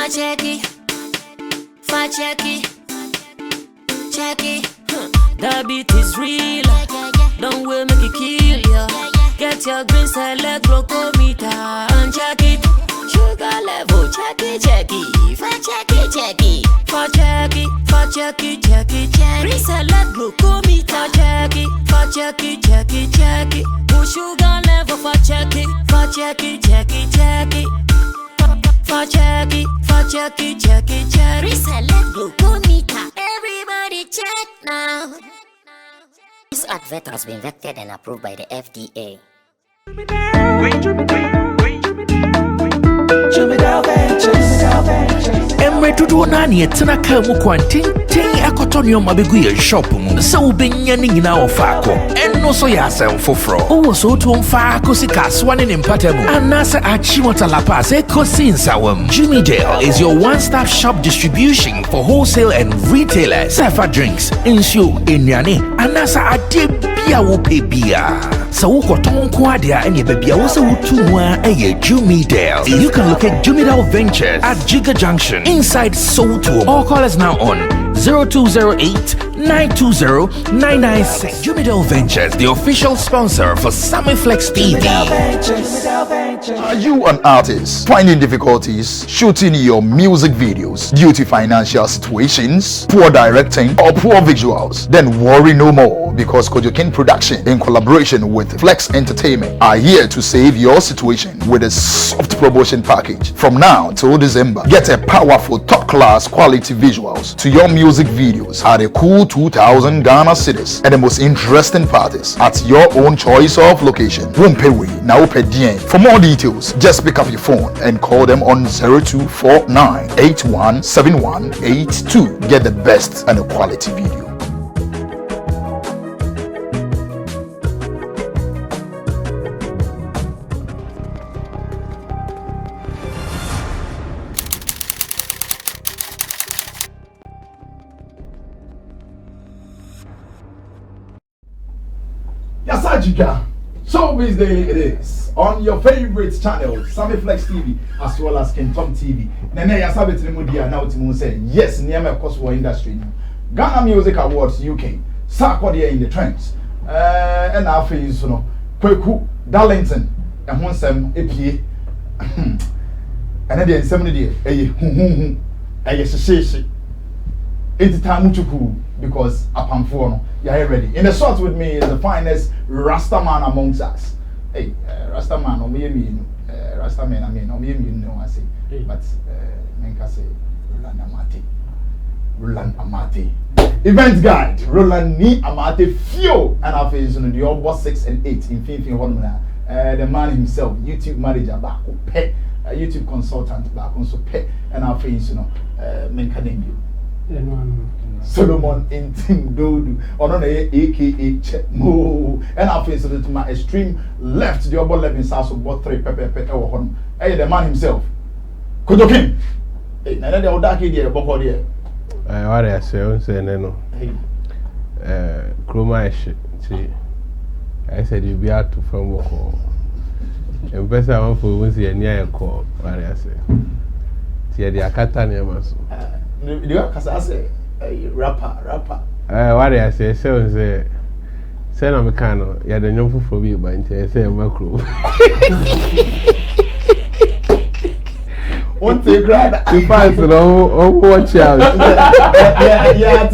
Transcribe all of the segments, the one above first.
That beat is real. Don't wait, make it kill ya. Get your green select glucometer and check it. Sugar level, check it. Check it. Green select glucometer, check it. Push sugar level for check it. Reselect glucometer. Everybody check now. This advert has been vetted and approved by the FDA. Emre tudo nani etina ka mu kwantin akotonyo mabegu ye shop mu se ubenya ni nyina ofako enno so ya asem foforo owo so to mfa akosi kaswa ne mpatamu anase achi wata lapa se kosi nsawam. Jimmy Dale is your one-stop shop distribution for wholesale and retailers. Safa drinks, insure, enyane, anasa ade bia wo pe bia. So ukoton kwa dia enye bebia wo se wutumwa eye Jimmy Dale. You can locate Jimmy Dale Ventures at Giga Junction inside Soto. All call us now on 0208-920-996. Jimmy Dale Ventures, the official sponsor for Sammy Flex TV. Are you an artist finding difficulties shooting your music videos due to financial situations, poor directing, or poor visuals? Then worry no more, because Kojokin Production, in collaboration with Flex Entertainment, are here to save your situation with a soft promotion package. From now till December, get a powerful top-class quality visuals to your music videos at a cool 2,000 Ghana cedis, and the most interesting parties at your own choice of location. Won't pay way, now pay DN. For more details, just pick up your phone and call them on 0249-817182. Get the best and the quality video. Yasajika, Showbiz Daily it is on your favorite channel, Sammy Flex TV, as well as Kentom TV. Nene Yasabit Mudia now to say yes, Niame Cosmo industry. Ghana Music Awards UK, Sarkodie in the trends. And our face, you know, Kweku, Darlington, and one sem APA. And then 70 it's time to cool because upon four, you're ready. In the shot with me is the finest Rasta man amongst us. Hey, Rasta man, no me mean Rasta man, I mean, no me mean no I say, but Menka say Roland Amate. Event guide, Roland ni Amate Fio, and our face on the over 6 and 8 in 15 1 the man himself, YouTube manager back pet, YouTube consultant back also pet, and our face, you know, Menka name you. Solomon in Tim Dodu, or not aka Mo, and I face to my extreme left, the other left in South of about 3 pepper or home. Hey, the man himself. Kojokin. Hey, now the old idea, Boko there. What I say, no. Chroma shit. I said you'll be out to from Woko. And best I want for once a near call. What I say. See, the Akatania must. You have say rapper. What I say, so say no mecano, you had a young for me, but I say macro. One thing, grab you pass it all, watch out. Yeah,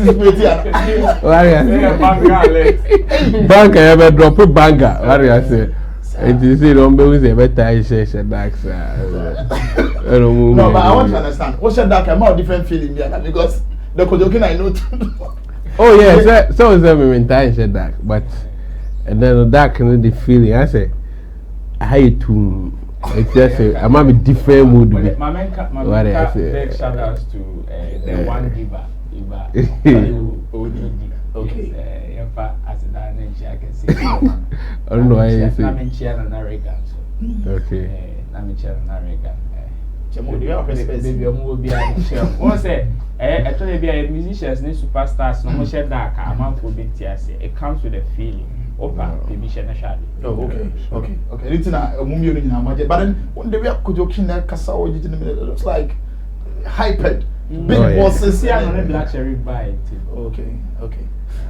Bank, I ever drop a banger. What I say. And you see, don't be a better I say, dark. No, but I want to understand. What's your dark? I'm a different feeling here because the Kojokin I know. Oh, yeah, so is every time said dark, but and then the dark and the feeling. I say, I hate to. It's just a I'm a different mood. My man, big shout outs to the one giver, okay. As I can see. I don't know why you say. I'm in chair and American. Okay. I'm in chair and American. Once actually be a musicians need superstars, no more share dark amount will be tears. It comes with a feeling. Opa, baby share shady. Oh, okay. It's not a movie in our budget, but then when they were Kojokin Kasa or it looks like hyped, big Oh, yeah. bosses. See, I'm black cherry buy. Okay.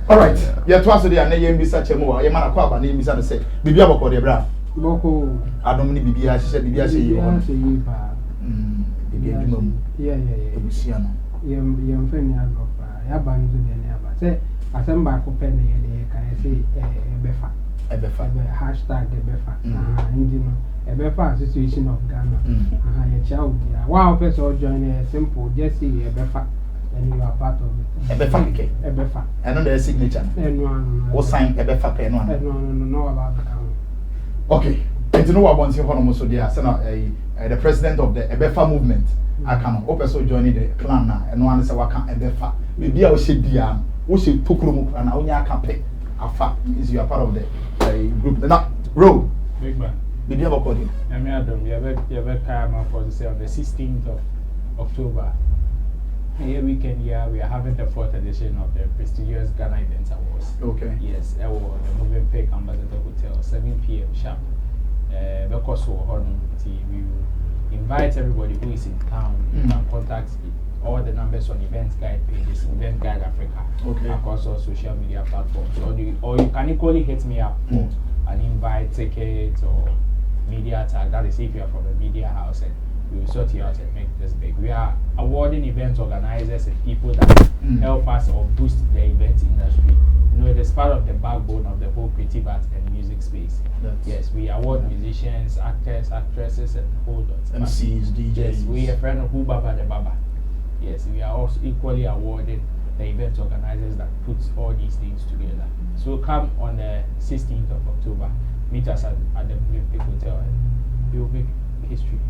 All right. Yeah, twice a day, and then you miss such a more. You man, a name is to say, Bibi Aboko de Bra. Boko. I don't need Bibi, I said, Bibi, I say you want. Bibi, Yeah. Luciano. Yam friend Yagopa. Yaban to the neighbor. Say, I send back a penny, can I say a befa? Hashtag the befa. And you know, a befa association of Ghana. A child. Wow, person join a simple, just see a befa. And you are part of it. A befa. And on the signature. What sign a befa pen one? No, about the count. Okay. And you know what once you want to there, the president of the Ebefa movement. I can also join the clan now, and one is a waka Ebefa. Maybe I should be Tukrumu and Onya Cape. Afa is you are part of the group. Now, Row. Big man. Maybe I will call you. I'm Adam. You have come for the on the 16th of October. Here weekend, we are having the 4th edition of the prestigious Ghana Events Awards. Okay. Yes, the Moving Pick Ambassador Hotel, 7 p.m. sharp. Because we will invite everybody who is in town. You can contact all the numbers on events guide pages, Event Guide Africa, across all social media platforms. Or you can equally hit me up for an invite ticket or media tag. That is if you are from a media house, and we will sort you out and make this big. We are awarding event organizers and people that help us or boost the event industry. You know, it is part of the backbone of the whole creative art and music space. Yes, we award musicians, actors, actresses, and whole lot. MCs, DJs. Yes, we are a friend of Who Baba the Baba. Yes, we are also equally awarding the event organizers that put all these things together. So come on the 16th of October, meet us at the Olympic Hotel, and we will make history.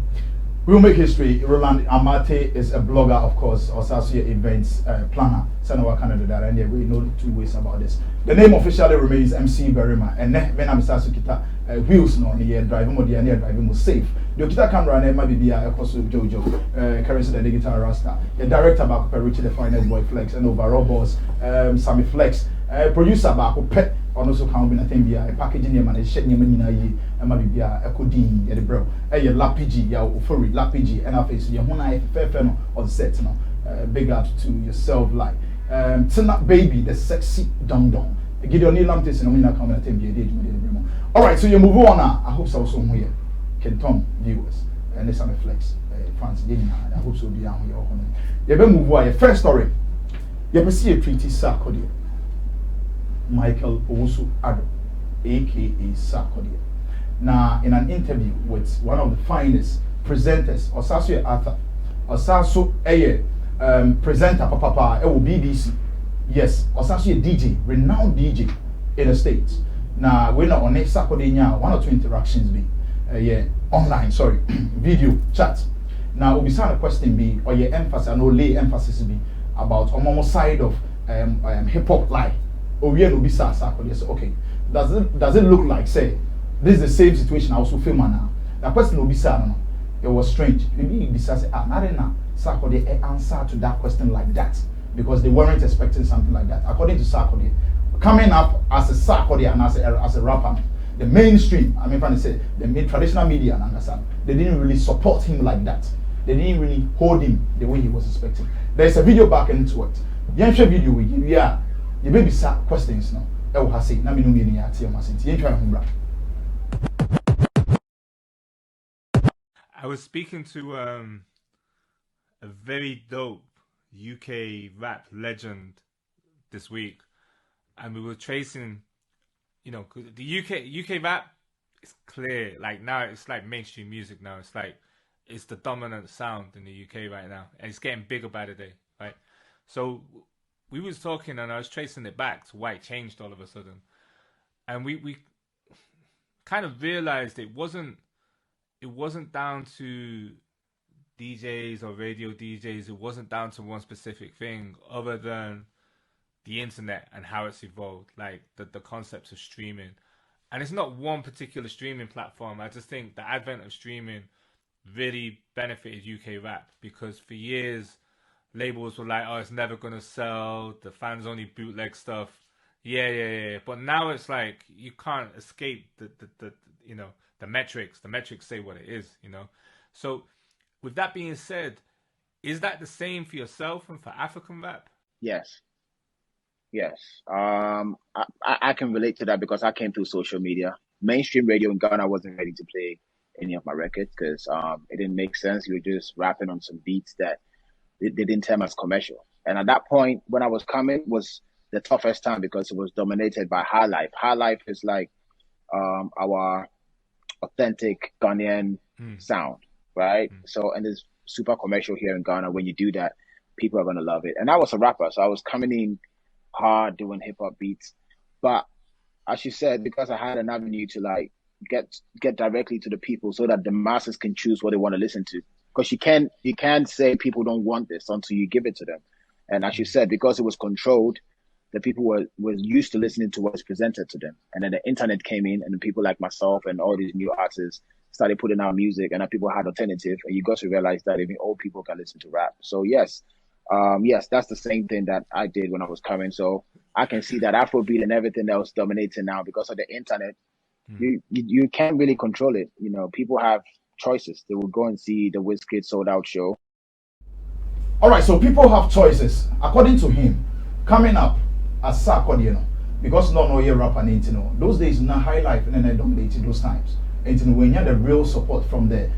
We will make history. Roland Amate is a blogger, of course, also events planner. Senawa Canada, and we know 2 ways about this. The name officially remains MC Berima, and when I'm Sasukita wheels no near driving more near driving more safe. The guitar camera and maybe be a cost of Jojo, currency the guitar Rasta, the director back Richie the Finest Boy Flex, and overall boss Sammy Flex, producer back Pet. Also can be a thing a packaging name and a shed name in a ye, and maybe a Kodie at the bro. A lapigi, ya furry lapigi, and I face your one fair fennel on set. Big up to yourself, like Tina Baby, the sexy dum dum. Get your new lamptis and I'm not coming at him. Alright, so you move on now. I hope so somewhere. Kenton viewers, and this I'm a flex. Fans, I hope so be on your home. You better move away. First story. You ever see a treaty Sarkodie? Michael Owusu Ado, aka Sarkodie. Now, in an interview with one of the finest presenters, Osasu Arthur, Osasu presenter Papa, BBC. Yes, Osasu DJ, renowned DJ in the States. Now, we're not on next Sarkodie now, 1 or 2 interactions be online, video chat. Now, we'll be a question be, or your emphasis, I know lay emphasis be about almost side of hip hop life. Oh, we will be Sarkodie. So, okay, does it look like, say, this is the same situation I also film now? The question will be no. It was strange. Maybe be say, not enough Sarkodie answer to that question like that because they weren't expecting something like that. According to Sarkodie, coming up as a Sarkodie and as a rapper, the mainstream, I mean, say the traditional media, they didn't really support him like that. They didn't really hold him the way he was expecting. There's a video back into it. You share video with you, yeah. The baby questions now. I was speaking to a very dope UK rap legend this week, and we were tracing, you know, 'cause the UK rap is clear. Like now, it's like mainstream music now. It's like it's the dominant sound in the UK right now, and it's getting bigger by the day, right? So we was talking, and I was tracing it back to why it changed all of a sudden, and we kind of realized it wasn't down to DJs or radio DJs. It wasn't down to one specific thing, other than the internet and how it's evolved, like the concepts of streaming. And it's not one particular streaming platform. I just think the advent of streaming really benefited UK rap, because for years labels were like, oh, it's never gonna sell, the fans only bootleg stuff. Yeah. But now it's like you can't escape the you know, the metrics. The metrics say what it is, you know. So with that being said, Is that the same for yourself and for African rap? Yes. Yes. I can relate to that because I came through social media. Mainstream radio in Ghana wasn't ready to play any of my records because it didn't make sense. You were just rapping on some beats that they didn't term as commercial. And at that point, when I was coming, was the toughest time because it was dominated by High Life. High Life is like our authentic Ghanaian sound, right? So, and it's super commercial here in Ghana. When you do that, people are going to love it. And I was a rapper, so I was coming in hard doing hip hop beats. But as you said, because I had an avenue to like get directly to the people so that the masses can choose what they want to listen to. Because you can't say people don't want this until you give it to them. And as you said, because it was controlled, the people were used to listening to what was presented to them. And then the internet came in and people like myself and all these new artists started putting out music and people had alternative. And you got to realize that even old people can listen to rap. So yes, that's the same thing that I did when I was coming. So I can see that Afrobeat and everything else dominating now because of the internet. You can't really control it. You know, people have choices. They will go and see the Wizkid sold out show. All right, so people have choices. According to him, coming up as Sarkodie, you know, because no year rapper, you know, those days na High Life and then I dominated those times. And you know, when you had the real support from the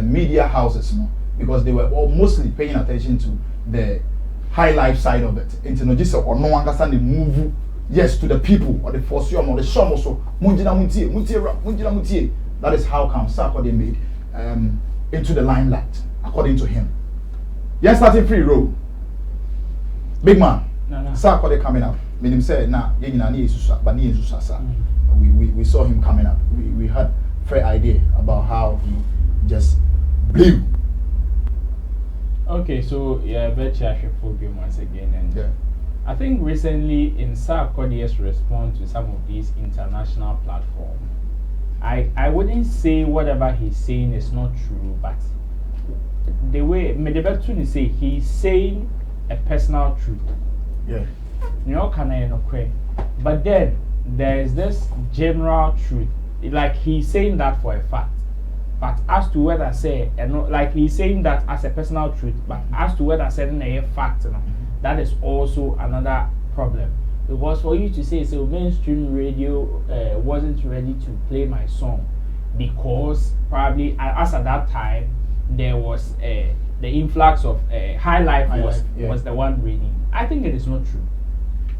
media houses, you know, because they were all mostly paying attention to the High Life side of it. And you know, just or no one understand the move. Yes, to the people or the force or the show also. That is how come Sarkodie made into the limelight, according to him. Yes, starting free row. Big man. Sarkodie coming up. Meaning say nah, we saw him coming up. We had fair idea about how he just blew. Okay, so yeah, Betchaphobia once again, and yeah. I think recently in Sarkodie's response to some of these international platforms, I wouldn't say whatever he's saying is not true, but the way Medebetuni say he's saying a personal truth. Yeah. You know, can I know? But then there is this general truth, like he's saying that for a fact. But as to whether say, like he's saying that as a personal truth, but as to whether saying a fact, you know, that is also another problem. Because for you to say, so mainstream radio wasn't ready to play my song because probably as at that time there was the influx of High Life was the one reading. I think it is not true.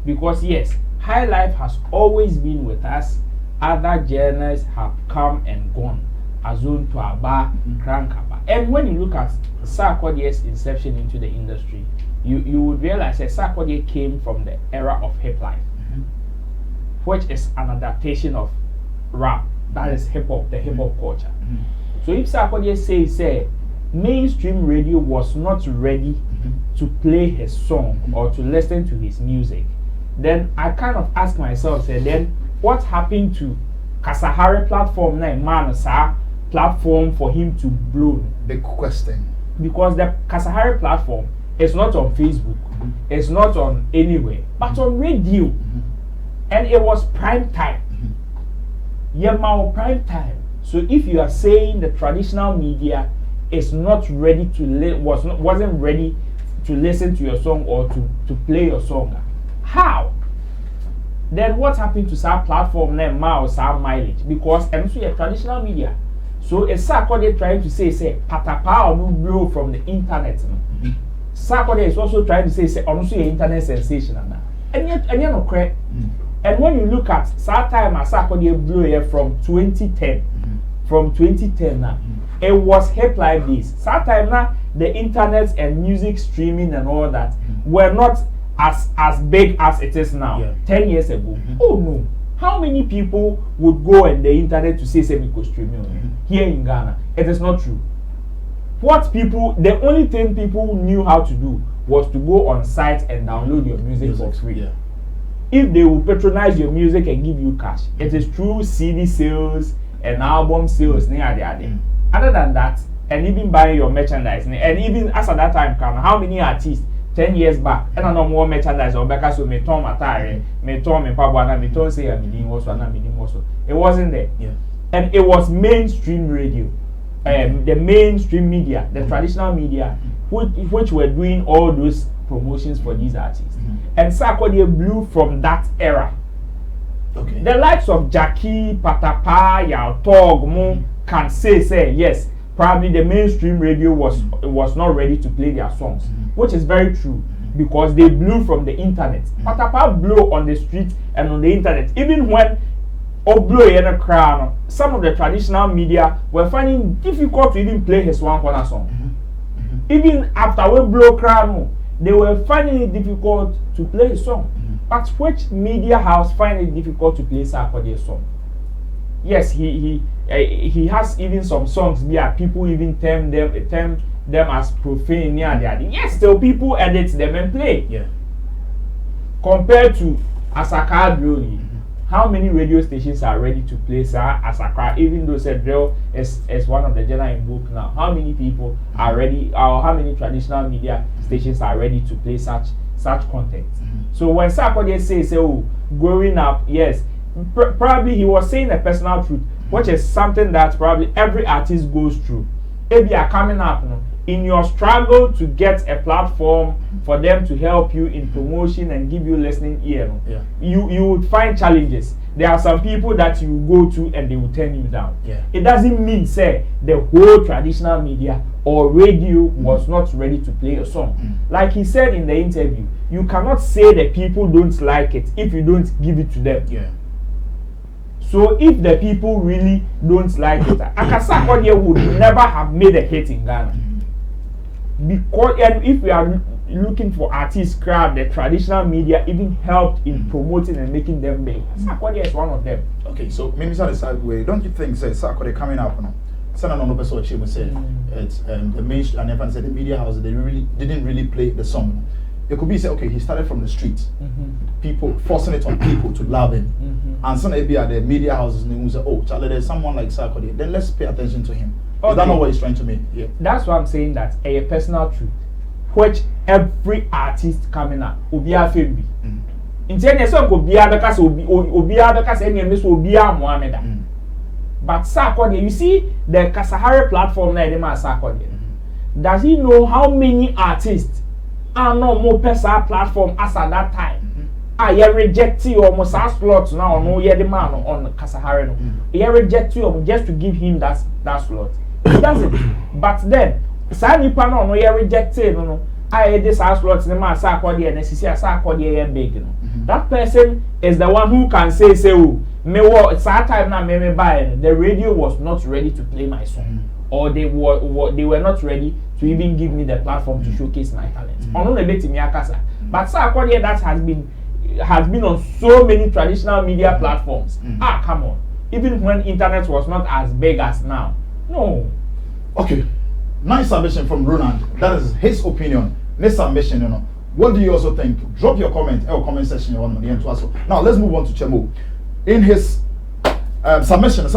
Because yes, High Life has always been with us. Other journalists have come and gone. Azun to Aba, Krankaba. And when you look at Sarkodie's inception into the industry, you would realize that Sarkodie came from the era of hip life, which is an adaptation of rap. That is hip hop, the hip hop culture. So if Sarkodie say mainstream radio was not ready to play his song or to listen to his music, then I kind of ask myself, then what happened to Kasahari platform now, man, sir? Platform for him to blow? Big question. Because the Kasahari platform is not on Facebook, it's not on anywhere, but on radio. And it was prime time. Prime time. So if you are saying the traditional media is not ready to wasn't ready to listen to your song or to play your song, how? Then what happened to some platform now or some mileage? Because and also your traditional media. So is Sarkodie trying to say patapa or no blow from the internet? Sarkodie is also trying to say also your internet sensation and yet no correct. And when you look at that time as Sarkodie blew here from 2010, from 2010 now, it was hip life days. That time now the internet and music streaming and all that were not as big as it is now. 10 years ago. Oh no. How many people would go on the internet to say Semi-Ko streaming here in Ghana? It is not true. The only thing people knew how to do was to go on sites and download your music for free. Yeah. If they will patronize your music and give you cash, it is through CD sales and album sales. Other than that, and even buying your merchandise, and even as at that time, how many artists 10 years back, and I know more merchandise or because so me ton matare, me ton me pabwana, me ton say a meaning also. It wasn't there. Yeah. And it was mainstream radio. the mainstream media, the traditional media, which were doing all those promotions for these artists. And Sarkodie blew from that era. Okay. The likes of Jackie, Patapa, Yao Tog, Mo can say yes, probably the mainstream radio was not ready to play their songs, which is very true because they blew from the internet. Patapa blew on the street and on the internet. Even when Oblo in a crown, some of the traditional media were finding it difficult to even play his one corner song. Even after we blow crown, they were finding it difficult to play his song. But which media house find it difficult to play Sarkodie's song? Yes, he has even some songs where people even term them as profane. Yes, still people edit them and play. Yeah. Compared to Sarkodie, how many radio stations are ready to play Sarkodie? Even though said drill is one of the genre in book now, how many people are ready, or how many traditional media stations are ready to play such content? So when Sarkodie says, "Oh, growing up," yes, probably he was saying a personal truth, which is something that probably every artist goes through. If you are coming up, in your struggle to get a platform for them to help you in promotion and give you listening ear, you would find challenges. There are some people that you go to and they will turn you down. It doesn't mean say the whole traditional media or radio was not ready to play a song. Like he said in the interview, you cannot say that people don't like it if you don't give it to them. So if the people really don't like it, Sarkodie would never have made a hit in Ghana. Because and if we are looking for artists, crowd, the traditional media even helped in promoting and making them big. Sarkodie is one of them. Okay, so maybe the side way. Don't you think say Sarkodie coming up now? Sana no person Chimo said it's the mainstream and everyone said the media houses they didn't really play the song. It could be say okay, he started from the streets, people forcing it on people to love him, and some maybe at the media houses and they say, oh, Charlie, there's someone like Sarkodie, then let's pay attention to him. Is that not what he's trying to mean? Yeah. That's why I'm saying that a personal truth, which every artist coming up Obia Fembi. In any song Obia because Obia because any miss Obia Mohammed. But Sarkodie, you see the Kasahari platform now, Sarkodie. Does he know how many artists are no more personal platform as at that time? You reject you almost slot now, no, you're the man on Kasahari. You reject you just to give him that slot. He doesn't. But then, Sammy Pano, no, you rejected, no. I this slot in the man Sarkodie and Sarkodie big. That person is the one who can say, oh, me what it's that time now, me buy. The radio was not ready to play my song, or they were not ready to even give me the platform to showcase my talent. But Sarkodie that has been on so many traditional media platforms. Come on. Even when internet was not as big as now. No. Okay. Nice submission from Ronald. That is his opinion. Next submission, What do you also think? Drop your comment or comment section on the end to us. Now let's move on to Chemo. In his submission,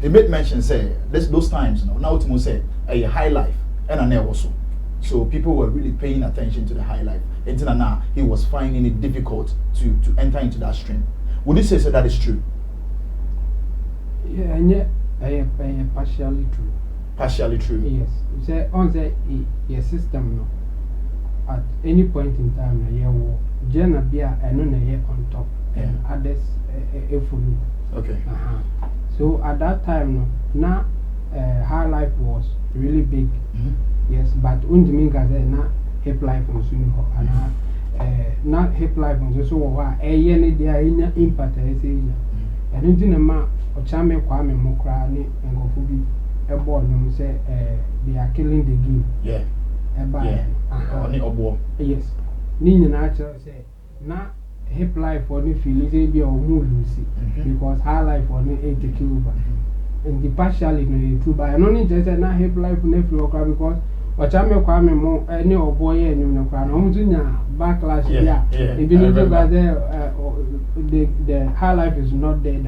he made mention say those times, now Timo say a high life and an also. So people were really paying attention to the high life. Until now, he was finding it difficult to enter into that stream. Would you say that is true? Yeah, partially true. Partially true. Yes. You say on the system no. At any point in time, Jenna Bia and on top and others follow. Okay. So at that time, now high life was really big. Yes, but na hip life on Suniho and not hip life on so a yearly day in impact. And into the ma or Chame Kwame Mokrani and Gofubi a board say they are killing the game. Yeah. Yes. Nina natural say na hip life for the feel be or move because high life for the 80 kilometer. And the partially no true, but I don't need to say na hip life no because Ochame Kwame mo any boy and no crown. Backlash, the high life is not there.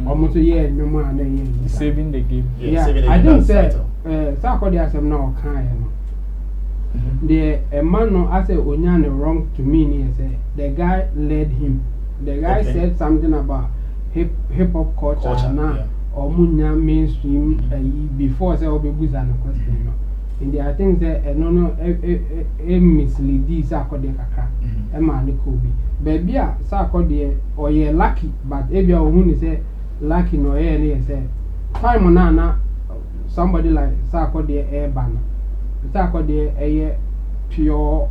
Almost a year, no more than saving the game. Yeah, I didn't say Sarkodie has now kind. The man no I say Onyan wrong to me. Say the guy led him. The guy said something about hip hop culture now. or munya mainstream before say obebuza no question no. In the I think that no mislead this Sarkodie kakra. Emma ni Kobe. Baby a Sarkodie or ye lucky, but if you who say lucky no any say time na somebody like Sarkodie Urban. Sarkodie a pure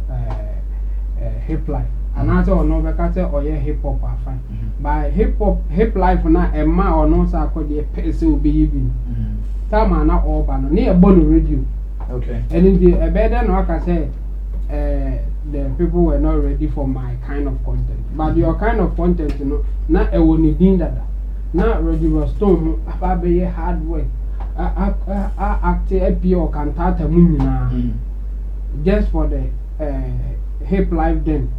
hip life. And also no bekate or ye hip hop are fine. By hip life na Emma or no Sarkodie pese will be even. Time na Urban near Bono radio. Okay. And in the better no I can say the people were not ready for my kind of content. But your kind of content, you know, not a one need that. Not ready was stone about be hard work. I act a pure cantata munina just for the hip life then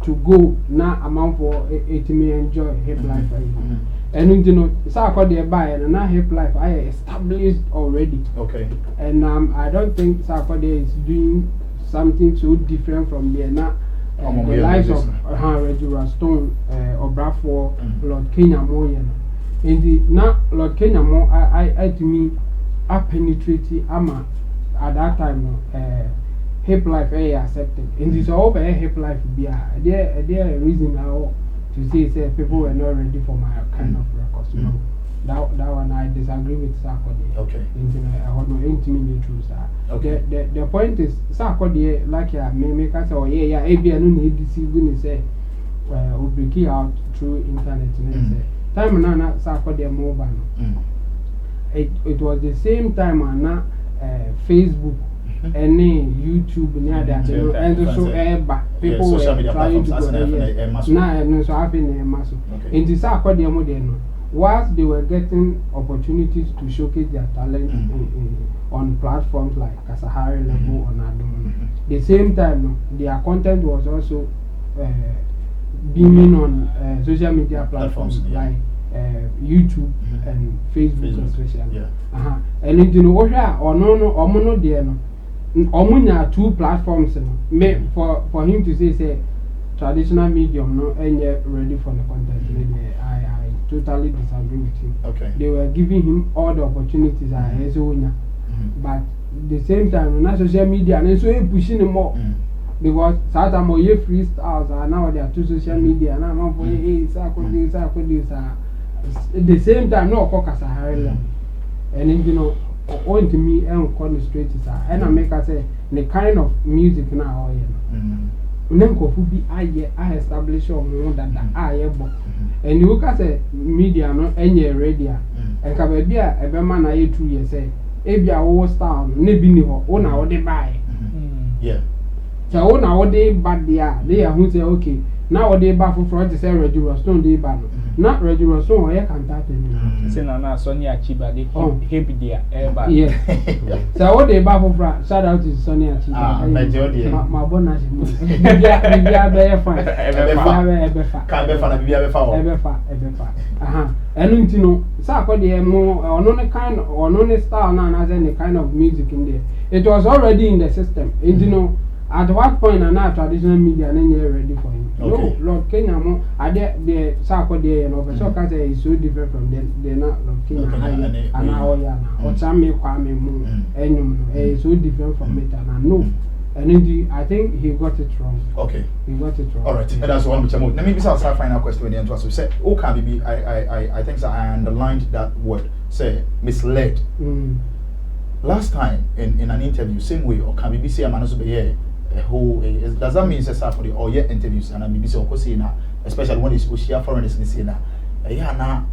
to go now amount for it me enjoy hip life. And you know, Sarkodie buy and now hip life I established already. Okay. And I don't think Sarkodie is doing something so different from there now. The likes of Reggie Stone or Bradford, Lord Kenya Mo, in the now Lord Kenya Mo, I to me I penetrated Ama at that time hip life accepted. In this all hip life be there a reason now to say people were not ready for my kind of records. No, that one I disagree with Sarkodie. Okay. I want no intimate true sir. Okay. The point is Sarkodie like me say oh yeah maybe I no need this even say we break out through internet and say time na Sarkodie move on. It was the same time na Facebook any YouTube near that and so people were trying to go there. Now and so having a muscle. In the Sarkodie model, whilst they were getting opportunities to showcase their talent on platforms like Kasahari level or Nadum, the same time their content was also beaming on social media platforms like YouTube and Facebook especially. And you know or no there no. Omunya 2 platforms for him to say traditional medium no ain't yet ready for the content. I totally disagree with him. Okay. They were giving him all the opportunities but the same time na social media and so pushing him more because Saturday more freestyles are now they are to social media now man for Sarkodie the same time no focus Sahara and you know on to me and call straight and I make us say the kind of music now I establish on that and you can say media no any radio and kabia a man I 2 years say if you are style nebi ni ho o na wo de buy yeah so o na wo de bad there they are who say okay now wo de buy for front say Reggie Stone de buy no not Reggie Stone or can start say na Sonia Chiba they hip there yeah so what they buy for front shout out to Sonia Chiba my bonus media be fine and you know Sarkodie more on style now as any kind of music in there it was already in the system and you know at what point are now traditional media and then ready for him? Okay. No, Lord Kenya mo the Sarkodie you know so can say is so different from them they're not Lord Kenya and now or Sammy Kwame mo and so different from it and I know and I think he got it wrong. Okay. He got it wrong. Alright, and that's one which I'm let me be our final question to us. We said okay baby I think so I underlined that word say misled. Last time in an interview same way or can be say I'm also be here who does that mean say Sarkodie or yeah interviews and maybe say okosi na especially when it's Oshia foreigners in say na na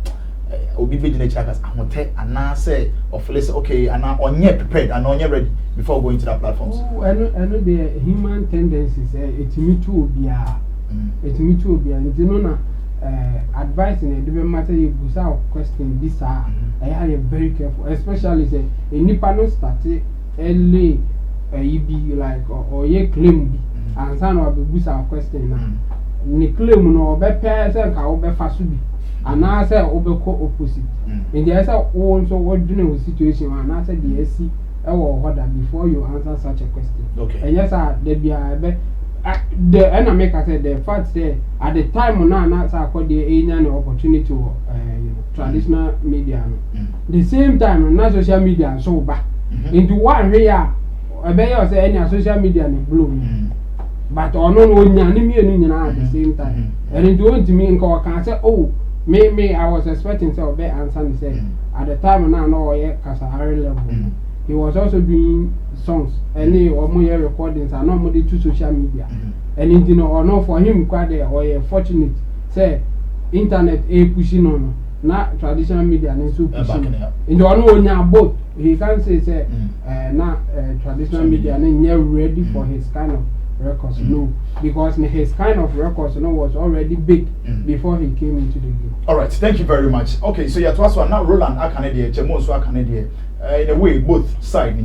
obi be the checkers ahote and say of let's say okay and onye prepared and onye ready before going to that platforms. Oh I know the human tendencies it me too obia and you know na advice in a different matter you go say question this I am very careful especially say a nipa no start early you be like or ye claim be and san or be busa question na ni claim no be pay say ka obe fa so bi ana say obe ko opposite in the say won so what do no situation ana say the AC e wo order before you answer such a question. Okay. And yes there be the America said the fact that at the time when I Sarkodie any opportunity to traditional media. The same time na social media so back into one here I say any social media in bloom. But on at the same time. And it went to me and can say, oh, me, I was expecting so bad and Sandy said at the time when I know Kasahari level. He was also doing songs and or more recordings and not to social media. And or no for him quite or fortunate say internet pushing on not traditional media and so pushing. In the one both he can say not traditional media and you're ready for his kind of records. No, because his kind of records was already big before he came into the game. All right, thank you very much. Okay, so you're to now Roland Akanede, Chemonso Akanede. In a way, both sides,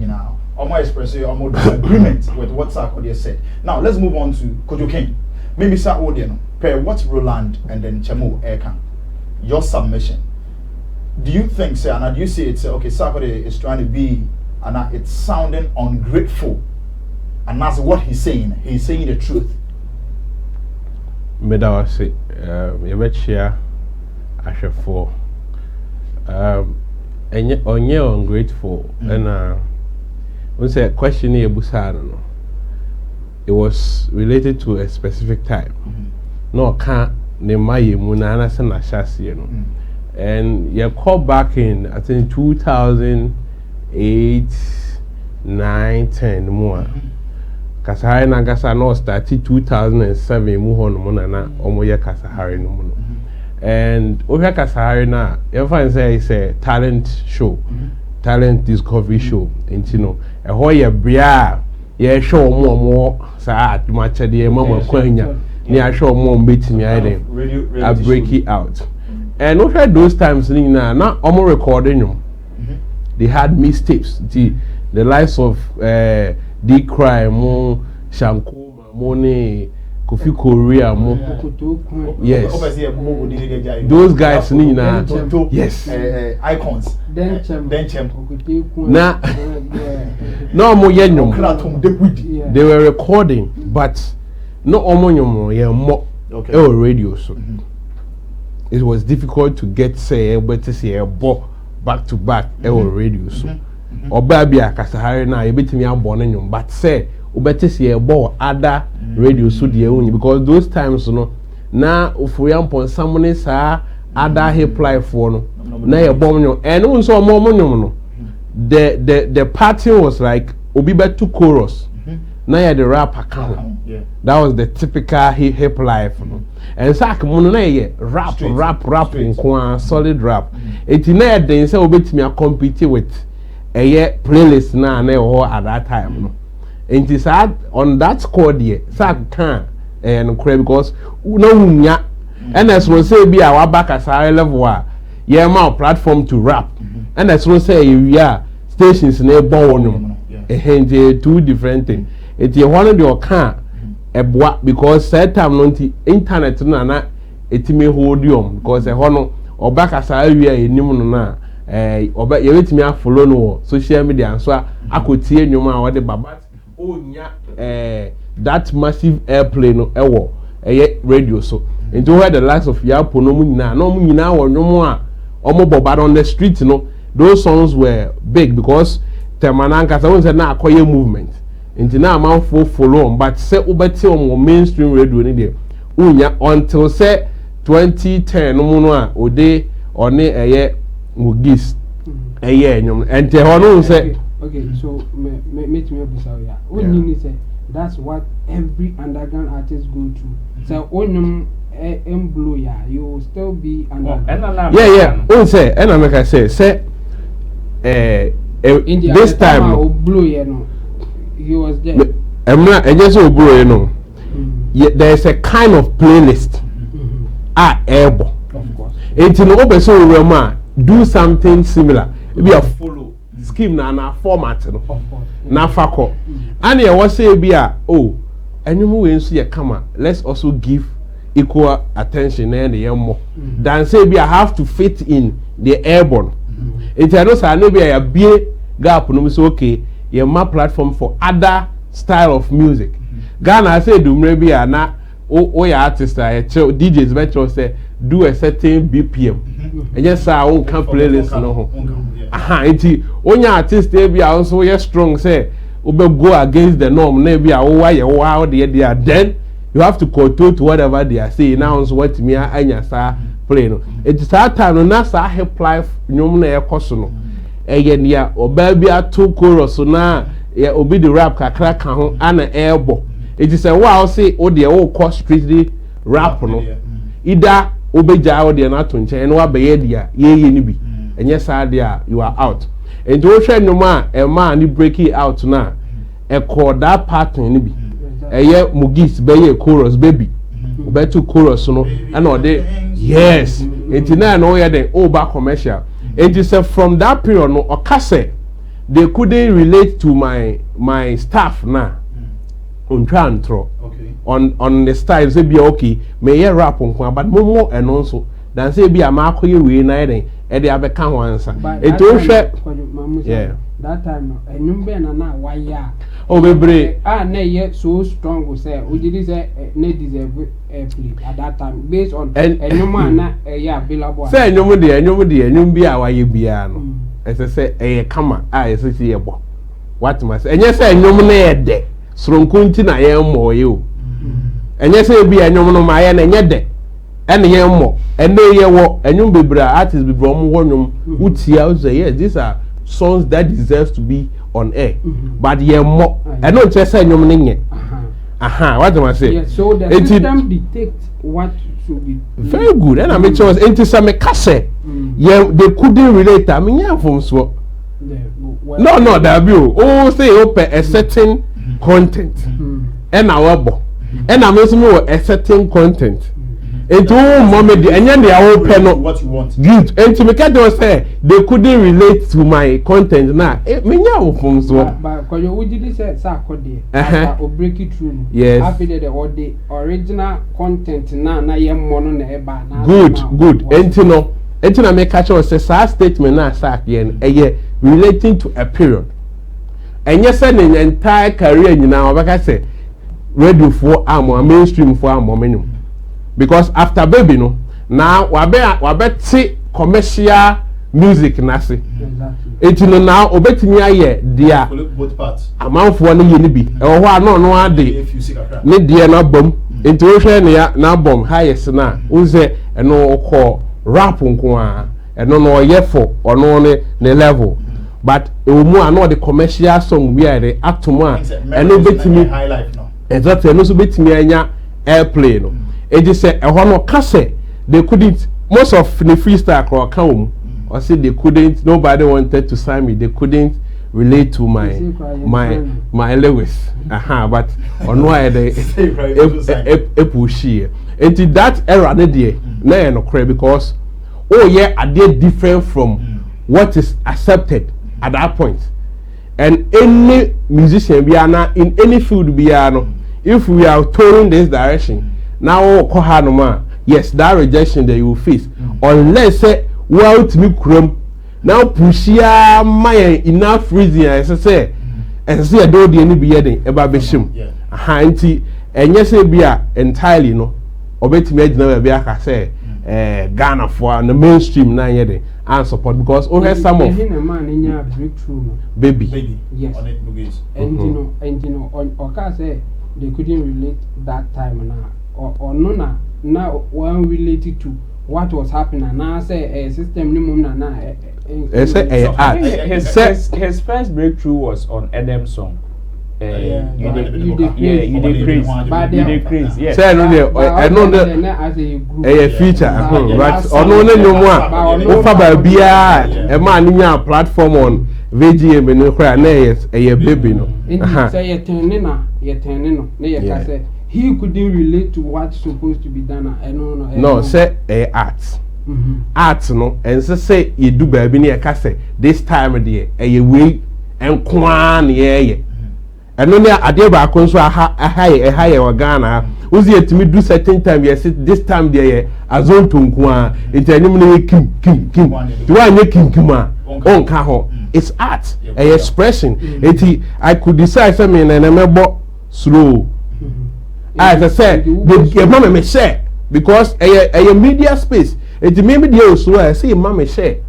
almost expressing almost agreement with what Sarkodie said. Now, let's move on to Kojo King. Maybe Sarkodie, pair what Roland and then Chemo Ekan. Your submission. Do you think, sir, and do you see it, say, okay, Sarkodie is trying to be, and it's sounding ungrateful, and that's what he's saying the truth. Me da say, you bet share, I share for. And you're ungrateful, and when say question here, Busano, it was related to a specific time. No, can't name my Munana Sana Shasi, and you call back in I think 2008, 9, 10 more. Kasahari Nagasa no started 2007. Muhon Munana Omoya Kasahari no mono. And Oya Kasahari na everyone say it's a talent show, talent discovery show. And you know, a whole bria, yeah, show more sa much the mama kwenya. Near show more beating me I break it out. And over those times now almost recording them. They had mistakes. The likes of D Cry, Mo Shankuma, Mone, Kofi Korea, Mo. Yes. Those guys, yes. Icons. Now, no more they were recording, but no more radio. So it was difficult to get back to back radio. So or baby Kasahari na you bet me am born but say ubete see other radio so the only because those times na ufuriampon someone sa other hip life for no na you born and also more the pattern was like obi betu chorus na you the rap account. That was the typical hip life and sak mono na ye rap in solid rap it na den say obet me compete with a playlist na at that time no and it sad on that score there sak can and because no unya and as we say be our back as high level yeah my platform to rap and as we say we are stations near born two different things it you one of your can because that time no internet na it may hold you because hono or back as I we are na oba you wait me follow no social media and so I could see nyoma what the baba nya that massive airplane no ewo radio so into where the likes of Yapo no mu nyina wo nwomo a omo boba on the street those songs were big because temananka say say na akoye movement into now man follow on but say ubeti on mainstream radio ni there unya until say 2010 no a ode one mugis nyom ente hono say okay so me busa ya only say that's what every underground artist go through so onyum blow ya you will still be underground say and I make I say this time blow ya no he was there. There's a kind of playlist airborne. Of course. It's in open so do something similar. Be a follow scheme na format no. Of course. Na fako. And you was say be and you move so come let's also give equal attention and the more. Than say be I have to fit in the airborne. It's I know say be a big gap no so okay. My platform for other style of music. Ghana I say do maybe na your artist DJs better say do a certain BPM. And yes I won't come playlist no. Enti onya artist be also yes strong say go against the norm maybe why they then you have to control to whatever they are saying now so what me anya sa play no. It is that time na sa help life nyom na ekoso no. Eye nia oba bia to chorus na ya obi the rap kakra ka ho ana elbow. It is a wow say o de o cost strictly rap no. Either obeja o de na to nchen no abeye dia ye ni bi. Enye sa dia you are out. And to hwe no ma e ma ni break it out na e call that pattern ni bi. Eye mugis beye chorus baby. Obetu chorus no and o de yes. It na no ye den o ba commercial. It is from that period no okase they couldn't relate to my staff na on the style say be okay may hear rap on but more and also than say be a mark you we na e dey abeka ho ansa it o hwe yeah that time no enum be na wire oh bebre na ye so strong say we did say na deserve play at that time based on enum na yeah available say enum bi a wire bia no say kama say ye bo what must enye say enum na ye de sronkunti na ye mo ye o enye say bi enum no ma ye na enye de ene ye mo ene ye wo enum bebra artist bebra mo wonum utia say yes these are songs that deserves to be on air but ye mo ene o say enum ne nye what do I say yes so the system dictates what should be very good and I make sure into some case yeah they couldn't relate I mean yeah from so no that be oh say open a certain content and our bo and I'm also a certain content into mommy and then they are open what you want good and to make it say they couldn't relate to my content now me yeah from so but because you did say Sarkodie or break it through yes after the original content na ye mono na e ba na good entino make catch us say statement na sack yen relating to a period and yes an entire career nyina obaka say radio for mainstream for minimum because after baby no now wabe commercial music na se etino now obetimi aye dia both parts amanfo no ye ni bi e ho ano no ade ne dia na bom enti wo hwe ne ya na bom highest na unze eno ko rap nko a eno no ye for ono ne level but omu ano the commercial song we are atom a eno betimi high life no exactly eno so betimi anya airplay no e just say e ho no kase they couldn't most of the freestyle crowd come or say they couldn't nobody wanted to sign me they couldn't relate to my Lewis but on why they push here into that era na no cry because oh yeah are they different from what is accepted at that point and any musician be in any field be if we are touring this direction now yes that rejection that you will face unless well to me krum now push ya my enough reason as say a do the any be yedin eba beshim anti enye say bia entirely no obetimi agina be aka say Ghana for the mainstream na yedin and support because we have some of baby yes on it movies and you know on say they couldn't relate that time or no now one related to what was happening now say a system his first breakthrough was on Adam's song you decrease yes say no I know that a feature but ono na nyomu a wo fa ba bia e ma anya platform on VGM no kra na a baby no say you turning no na you can say he couldn't relate to what's supposed to be done no say art art no and say you do baby na ka say this time there we enkwan ye eno ne ade ba konso aha wa Ghana uzi etimi do certain time yes this time there azonto nko intenim na kim to anye kim a onka ho it's art a expression eti I could decide say me na mebo slow as I said the mama me share because a media space it maybe the also I say mama share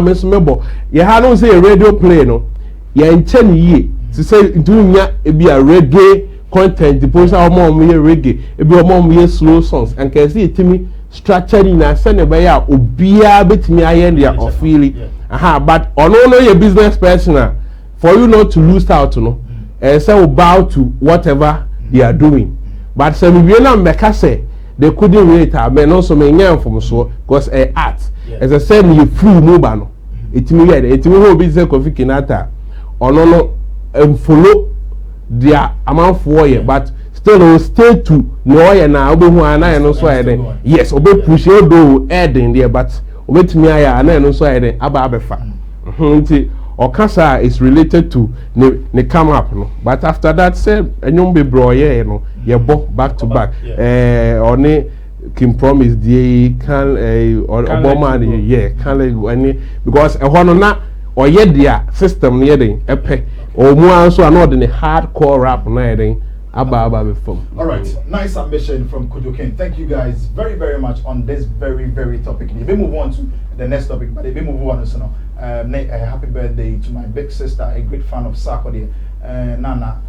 me so mebo ye ha no say radio play no ye nche ni ye to say dunya e be a reggae content the post our mom we reggae e be mom we slow songs and can see it structure na send be ya obia betimi aye dia of feeling but ono your business personal for you not to lose out no say bow to whatever they are doing but some we na make say they couldn't wait but also me nyam from so because art as I said you free mobile no etimi here etimi ho business Kofi Kinata ono no follow their amount for year but still will stay to no ye na obehu ana no so eden yes obe push e do eden there but obetimi aya ana no so eden aba abefa nti okasa is related to ne come up no but after that say enyum be bro ye no ye bo back to back oni Kim Promise the can Obama yeah can any because hono na oye dia system ne den epe o mu anso ana de hardcore rap na den aba be from. All right, nice ambition from Kojoken. Thank you guys very very much on this very topic. We move on to the next topic, but we move on so now. Happy birthday to my big sister, a great fan of Sarkodie. Nana,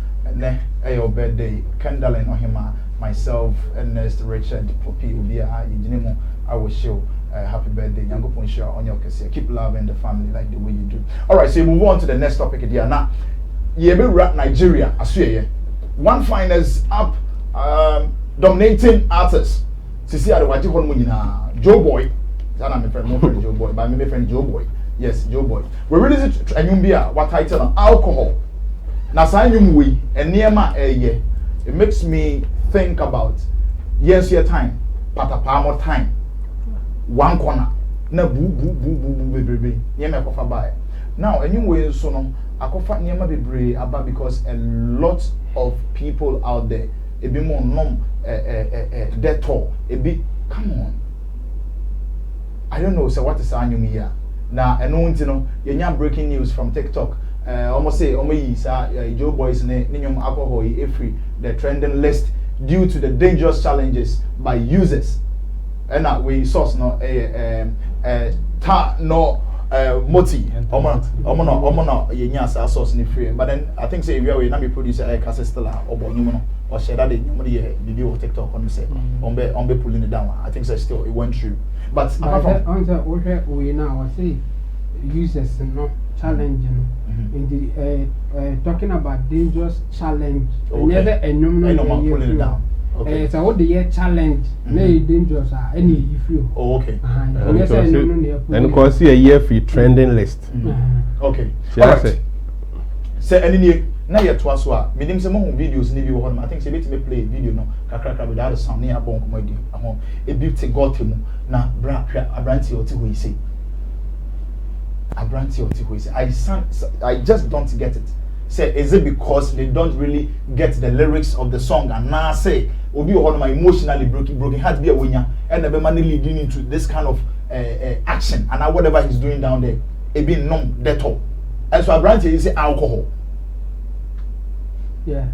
your birthday, Kendall and Ohima, myself, Ernest, Richard, Poppy, Ubia, Jinimo. I wish you happy birthday. Yango Ponsha on your case. Keep loving the family like the way you do. All right, so we move on to the next topic. Now, Yebe Nigeria, Asuye. One finest up dominating artists. Sisi Adewaji Honmunina, Joe Boy. That's my friend, Joe Boy. But my friend Joe Boy. Yes, Joe Boy. We released a new beer. What title? Alcohol. Now, sign we and near my year. It makes me think about yes, your time, patapamo time. One corner. Na boo baby. Near my coffee buy. Now, a new way so no. Akofa nyama bebre aba because a lot of people out there e be more nom deto e be come on I don't know so what is anyum here na eno nti no yenya breaking news from TikTok almost say yi sa Joe Boys ne nyum alcohol e free the trending list due to the dangerous challenges by users and we source no ta no moti omo yenya sa source ni free but then I think say we na be producer case still obo nyum no or share that nyum the video TikTok on say on be pulling it down I think say still it went through but apart from we now I say users no challenging in the talking about dangerous challenge never no pulling it down. Okay. So what the year challenge may dangerous any if you okay and can see a year free trending list okay all right say any na yet was wa menim say mo videos ni bi wo I think say bit me play video no kakra without the sound na abon komadi ahon e beauty got mu na bra abranti oti ho ise abranti oti ho ise I just don't get it. Say, is it because they don't really get the lyrics of the song and now say obi o my emotionally broken heart be a winner and the man leading into this kind of action and whatever he's doing down there it be numb that all and so Abrante is alcohol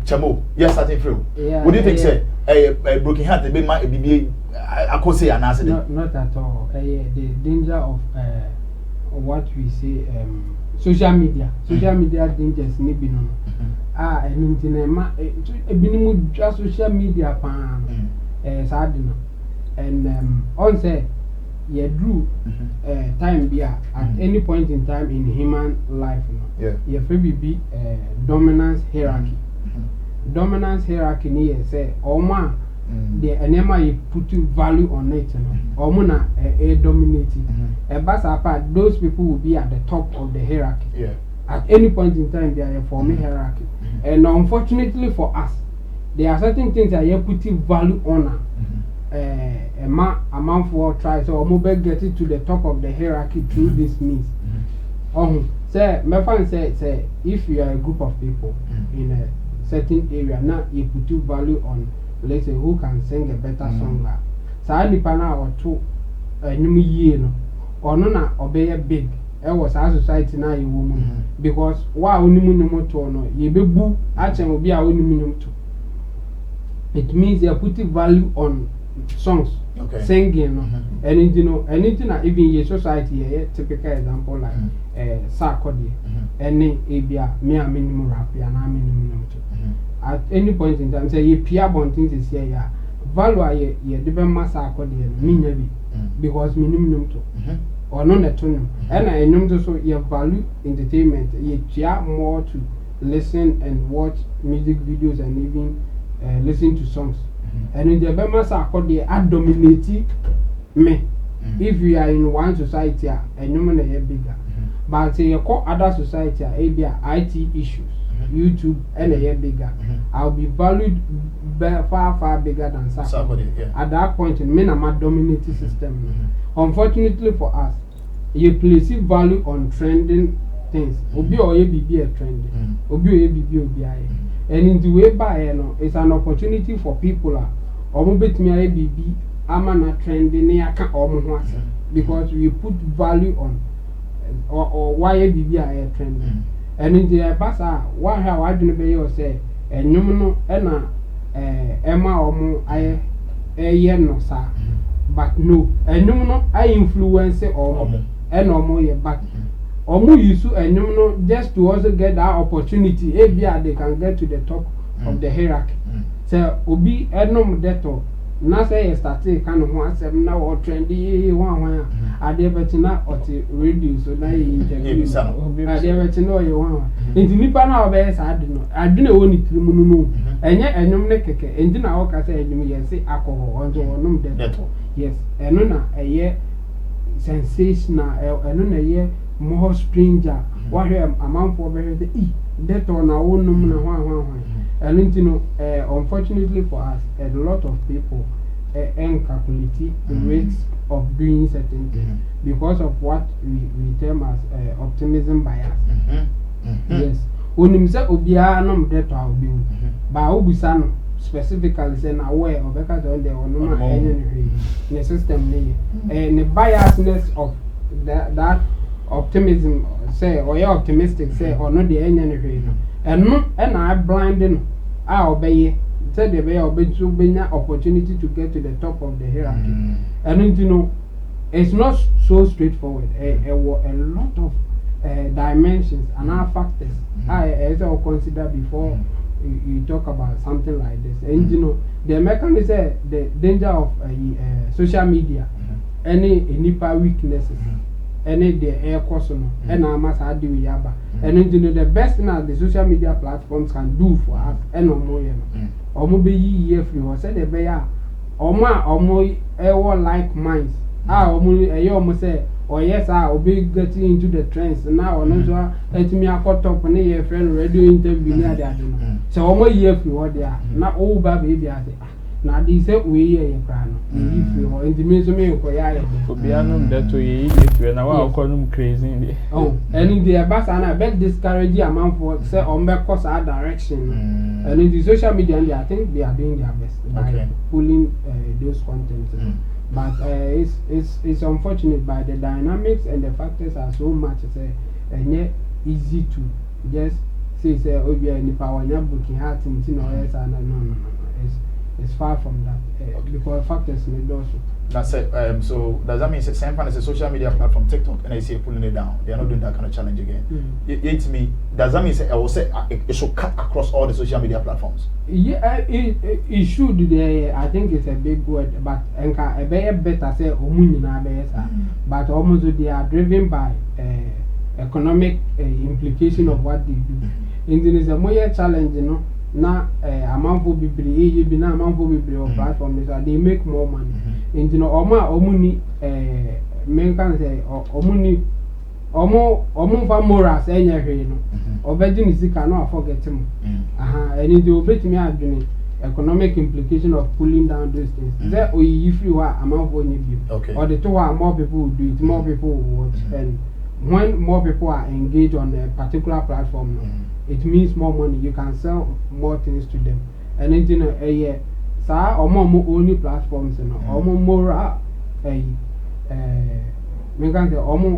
chamo yes I think through what do you think say a broken heart the big man be I could say an answer not at all the danger of what we say social media dangers ni bi no entinema ebinimu just social media pan sad no and on say ye drew time be at any point in time in human life no ye free be dominance hierarchy ni say oma the enema you put value on it no omo na dominating bas apart those people will be at the top of the hierarchy at any point in time they are forming hierarchy and unfortunately for us there are certain things that you put value on amount for try so omo be get it to the top of the hierarchy through this means say my friend say if you are a group of people in a certain area now you put value on let's say who can sing a better song sa nipa na or two enyum yie no ono na obey big was our society na you woman because wa onimu nyum to no ye bebu a chen obi a onimu nyum to it means you're putting value on songs, singing, and you know, anything that even your society, a typical example like Sarkodie, any abia, me a minimum rap, and I minimum. At any point in time, say you peer things is here, value ye different mass Sarkodie, me because minimum to. Or non at all, and I know so you value entertainment, you try more to listen and watch music videos and even listen to songs. And in the Bema Sarkodie, I dominate me. If you are in one society, and no man is bigger. But say you call other society, IT issues, YouTube, and a year bigger. I'll be valued far bigger than Sarkodie. At that point, in men are my dominating system. Unfortunately for us, you place value on trending things. Obi or ye be a trend. Obi or ye be obi. And in the way by it's an opportunity for people. Or bit me a baby, I'm not trending near because we put value on or why a baby a trend. And in the basa, why how I don't be or say, and no, Emma or more, I a no, sir. But no, and no, I influence or and no more, but Omo yusu and just to also get that opportunity, ABR they can get to the top of the hierarchy. So Obi enom deto na say started kind of one seven now or trendy one ade betina or radio so na interview ade betina you one nti nipa na obe say adino woni trimu no enye enom ne keke enti na wo ka say enyum ye say alcohol onzo onom deto yes eno na eye sensational eno na eye more stranger what a man for very that on our own and you know unfortunately for us a lot of people calculate the rates of doing certain things because of what we term as optimism bias. Yes unim say obiara no that will be ba obusano specifically say na aware of because on the onoma any the system and the biasness of that optimism say or you optimistic say or not the any and no and I blinding obey said the way obey to be opportunity to get to the top of the hierarchy and you know it's not so straightforward a lot of dimensions and our factors I consider before you talk about something like this and you know the mechanism say the danger of social media any nipa weaknesses any the air course and I must add the yaba and you know the best thing that the social media platforms can do for us and no more omo be ye free or say the be omo like minds omo omo say or yes obi getting into the trends now no so let me akọ top na your friend radio interview na dey no so omo ye free what there na o ba baby ade na dey say we here kra no ye free or enti me so me ko ya obi anum that to ye free na wa akonum crazy oh and the abasa na bet discourage amount for say on be course our direction and in the social media I think they are doing their best by pulling those contents but it's unfortunate by the dynamics and the factors are so much say easy to just say obi any power nya booking heart in no it's far from that because factors may also. That's it. So does that mean same fan as a social media platform TikTok and I say pulling it down? They are not doing that kind of challenge again. It me. Does that mean I will say it should cut across all the social media platforms? Yeah, it should. I think it's a big word, but enka better say omunina better. But almost they are driven by economic implication of what they do. And there is a more challenge, you know. Na amount of people be na amount of people on platform so they make more money and you know omuni men can say omuni omo fa morals enya hwe no obedi ni sika no forget him and it will bet me adwene economic implication of pulling down those things there if you are amount of you or the two more people will do it, more people will watch and when more people are engaged on a particular platform it means more money. You can sell more things to them. And then you know, yeah, so only platforms, you know, more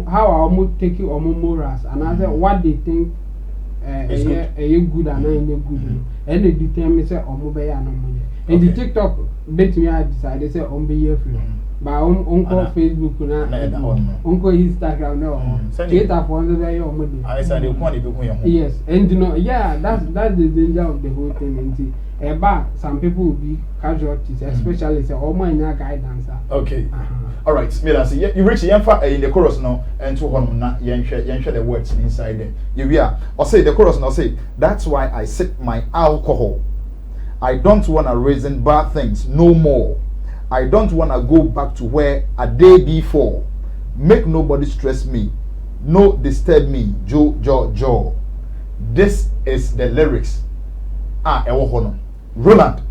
how take you morals and I said what they think good and not good. and they determine say omo be ya no mo ye and the TikTok bet me I decide say omo be ye free but on Facebook na on Instagram no Twitter for on be omo dey I say they come dey be kun yes and you know yeah that's the danger of the whole thing and some people will be casualties, especially say omo anya guidance. Okay. All right, Mila, see you reach in the chorus now and to honum na yenhwe the words inside there. You are or say the chorus now say that's why I sip my alcohol. I don't want to reason bad things no more. I don't want to go back to where a day before. Make nobody stress me. No disturb me. Jo. This is the lyrics. Ewo hono. Roland.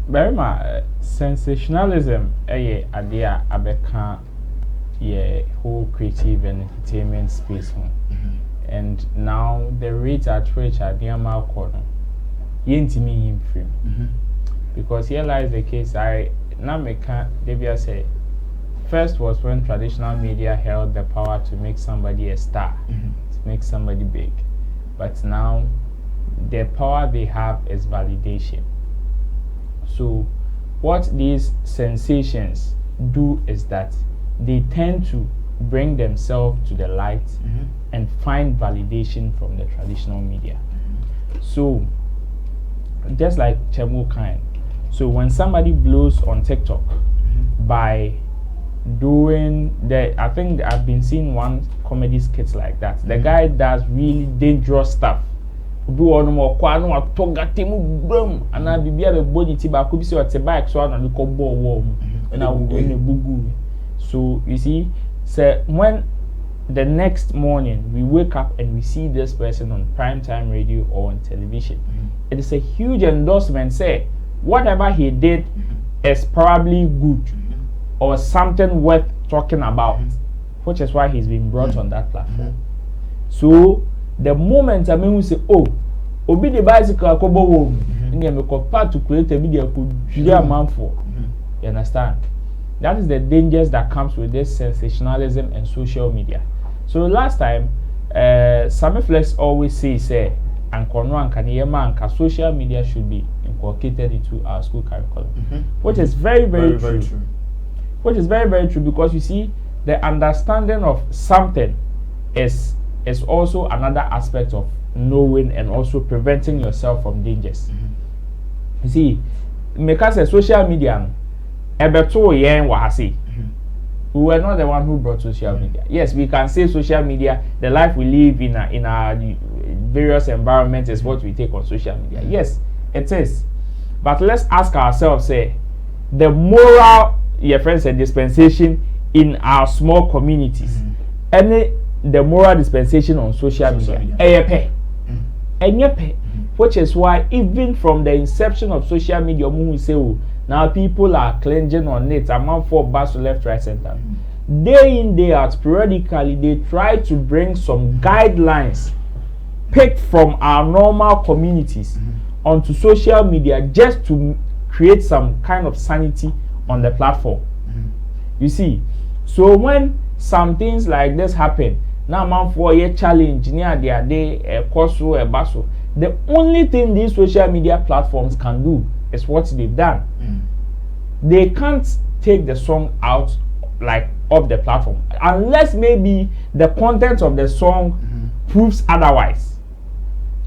Very much sensationalism idea abeka ye whole creative and entertainment space and now the rate at which adiama kono yentimi him free because here lies the case Devia say first was when traditional media held the power to make somebody a star, to make somebody big, but now the power they have is validation. So what these sensations do is that they tend to bring themselves to the light and find validation from the traditional media. So just like Chemo kind. So when somebody blows on TikTok by doing I think I've been seeing one comedy skit like that. The guy does really dangerous stuff. Do on more kwano atoga temu brum and I be a body tiba could be so at a bike so on the combo warm and I will go in a bugu. So you see, so when the next morning we wake up and we see this person on primetime radio or on television, it is a huge endorsement. Say whatever he did is probably good or something worth talking about, which is why he's been brought on that platform. So the moment I mean we say, oh, obi the bicycle akobo wo, and me part to create a video could a man for. You understand? That is the dangers that comes with this sensationalism and social media. So last time, Sammy Flex always say, and social media should be inculcated into our school curriculum, which is very true. Which is very true because you see, the understanding of something is also another aspect of knowing and also preventing yourself from dangers. You see, because social media, we were not the one who brought social media. Yes, we can say social media, the life we live in our various environments is what we take on social media. Yes, it is. But let's ask ourselves, say, the moral, your friends said, dispensation in our small communities, and the moral dispensation on social media, which is why even from the inception of social media, now people are clinging on it. Among for bus left, right, center. Day in, day out, periodically, they try to bring some guidelines picked from our normal communities onto social media just to create some kind of sanity on the platform. You see, so when some things like this happen, now man for a challenge near their day, a course a basso, the only thing these social media platforms can do is what they've done. They can't take the song out like of the platform unless maybe the content of the song proves otherwise.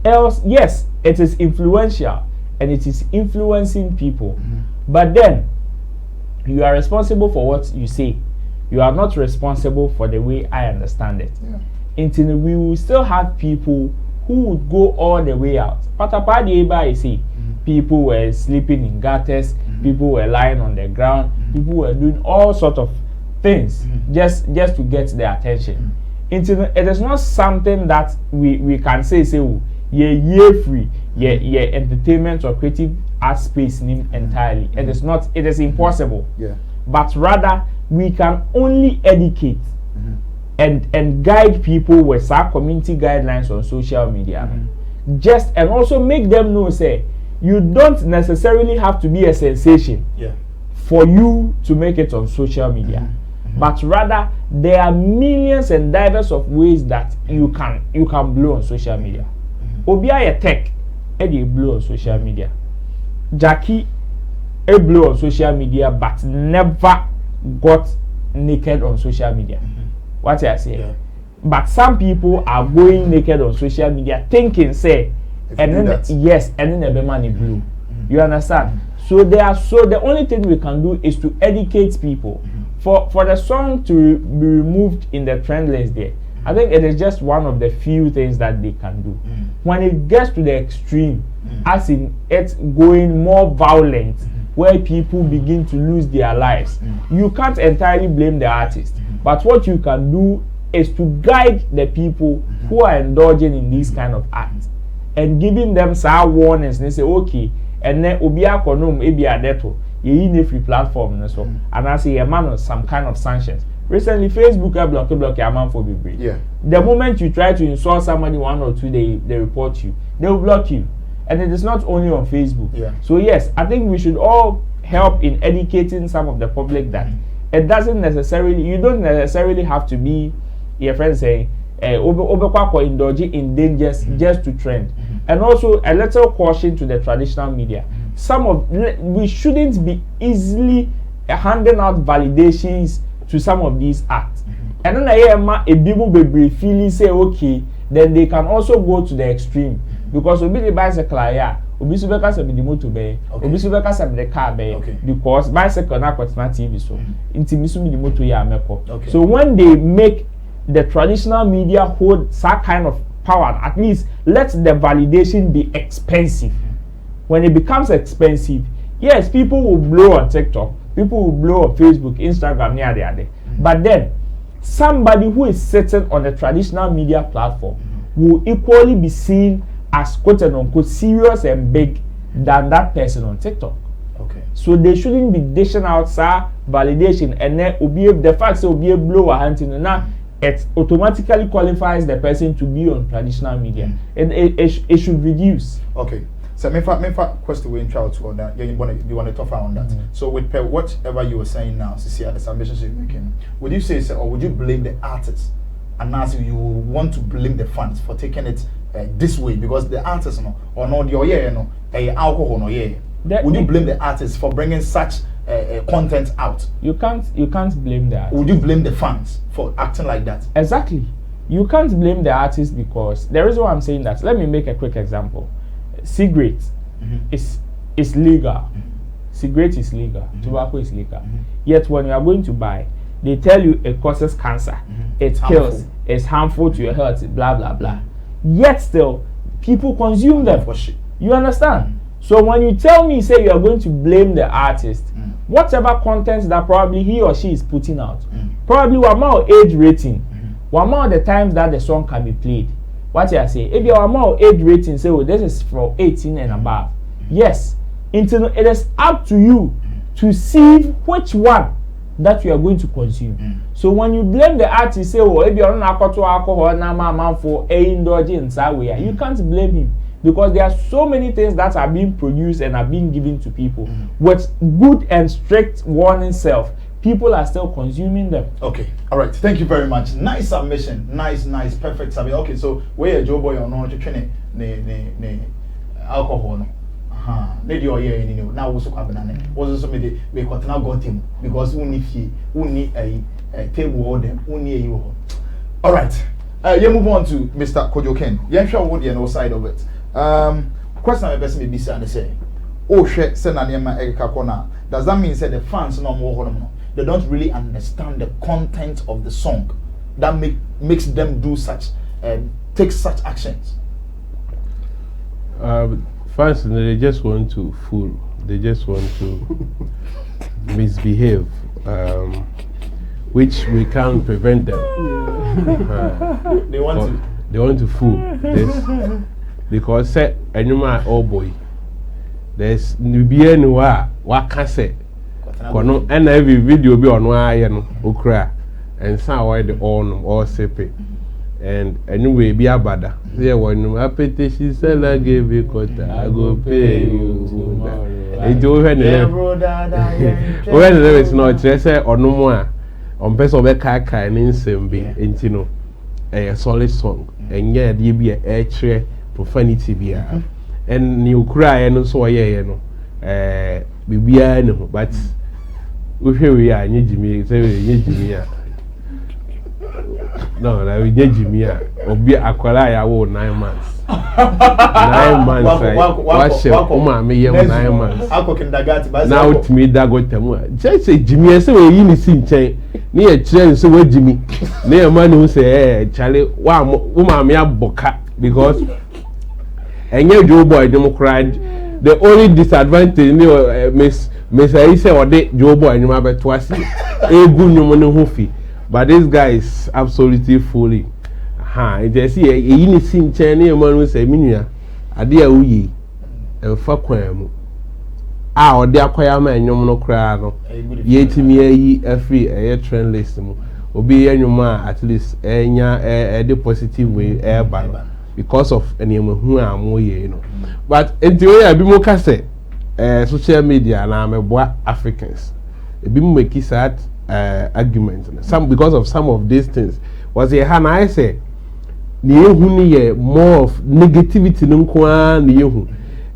Else, yes, it is influential and it is influencing people, but then you are responsible for what you say. You are not responsible for the way I understand it. Until we will still have people who would go all the way out. Patapadi say people were sleeping in gutters, people were lying on the ground, people were doing all sorts of things just to get their attention. Until it is not something that we can say oh, free, entertainment or creative art space entirely. It is not. It is impossible. But rather we can only educate and guide people with our community guidelines on social media. Just and also make them know say you don't necessarily have to be a sensation for you to make it on social media. But rather there are millions and diverse of ways that you can blow on social media. Obia tech Eddie blow on social media. Jackie a blow on social media but never got naked on social media. What I say? Yeah. But some people are going naked on social media thinking say and then yes and then the money blue. You understand? So the only thing we can do is to educate people. For the song to be removed in the trend list there, I think it is just one of the few things that they can do. When it gets to the extreme, as in it's going more violent, where people begin to lose their lives, you can't entirely blame the artist. But what you can do is to guide the people who are indulging in these kind of acts and giving them some warnings. And they say, okay, and then obia konum ebi adeto ye in free platform so and I say a man on some kind of sanctions. Recently Facebook block a man for be. Yeah. The moment you try to insult somebody 1 or 2 they report you. They will block you. And it is not only on Facebook. Yeah. So yes, I think we should all help in educating some of the public that it doesn't necessarily, you don't necessarily have to be, your friend saying, indulging in dangers just to trend. And also a little caution to the traditional media. We shouldn't be easily handing out validations to some of these acts. And then a people be feeling say okay, then they can also go to the extreme. Because obi the bicycle here, obi so beka sabi the motor be, obi so beka sabi the car be, because bicycle na kwetna TV so. Inti mi so mi the motor ya meko. So when they make the traditional media hold that kind of power, at least let the validation be expensive. When it becomes expensive, yes, people will blow on TikTok, people will blow on Facebook, Instagram, near there. But then somebody who is sitting on the traditional media platform will equally be seen as quote and unquote serious and big than that person on TikTok. Okay. So they shouldn't be dishing out validation and then the fact that be a blower hunting now it automatically qualifies the person to be on traditional media. It should reduce. Okay. So me question we intro to on that. You want to talk on that. So with whatever you were saying now, see the submissions you're making, would you say or would you blame the artists? And now you want to blame the fans for taking it this way because the artists or not your alcohol no would you blame the artists for bringing such content out? You can't blame the artists. Would you blame the fans for acting like that? Exactly. You can't blame the artists because the reason why I'm saying that. Let me make a quick example. Cigarette is legal. Cigarette is legal. Tobacco is legal. Yet when you are going to buy, they tell you it causes cancer, it kills, it's harmful to your health, blah blah blah. Yet still, people consume them. You understand? So when you tell me, say you are going to blame the artist, whatever content that probably he or she is putting out, probably one more age rating, one more the times that the song can be played. What I say, if you are more age rating, say, oh, this is for 18 and above. Yes, it is up to you to see which one that you are going to consume. So when you blame the artist, say, oh, if you are not alcohol, now for indulgence, you can't blame him because there are so many things that are being produced and are being given to people with good and strict warning self. People are still consuming them. Okay, all right. Thank you very much. Nice submission. Nice, perfect submission. Okay, so where Joe Boy or no to train ne alcohol no. Ne di oye ni no. Now we so kwabena ne. Was so me got now got him because we need a table order. We need you. All right. You move on to Mr. Kojo Ken. You sure what the side of it. Question my person be and say, oh shit, send an ema Erika Kona. Does that mean say the fans no more no? They don't really understand the content of the song that makes them do such take such actions. Fans, they just want to fool. They just want to misbehave, which we can't prevent them. They want to fool. Because say anymore, oh boy, there's Nubia Noah, what can say? Kono and every video be on why no okra and some why the all separate and anyway be abada there one appetition seller gave you quota I go pay you it do when there is no say or no more on person be kai ni nsem be enti no a solid song and yeah there be a profanity be and new cry no so ye no bibia ne ho but we hwe we a nye Jimmy say nye Jimmy a no na we nye Jimmy a obi akwara ya wo 9 months 9 months wa ma me ye 9 months akokindagati ba now to me that go temu just say Jimmy say we yi ni si nchen ne ye kire say we Jimmy ne ye man who say chale wa ma me aboka because enye Joe Boy Democrat the only disadvantage Miss Aise or the Joe Boy in my bed twice but this guy is absolutely fully it see a yin sin chani a man will say minia a dear we a faquam or the acquire man no crowd yet me a free a trend list will be any man at least a positive way air bar because of any who are more you know but until I be more cassette social media and I'm a boy Africans a bit more sad arguments some because of some of these things was a hand I say more of negativity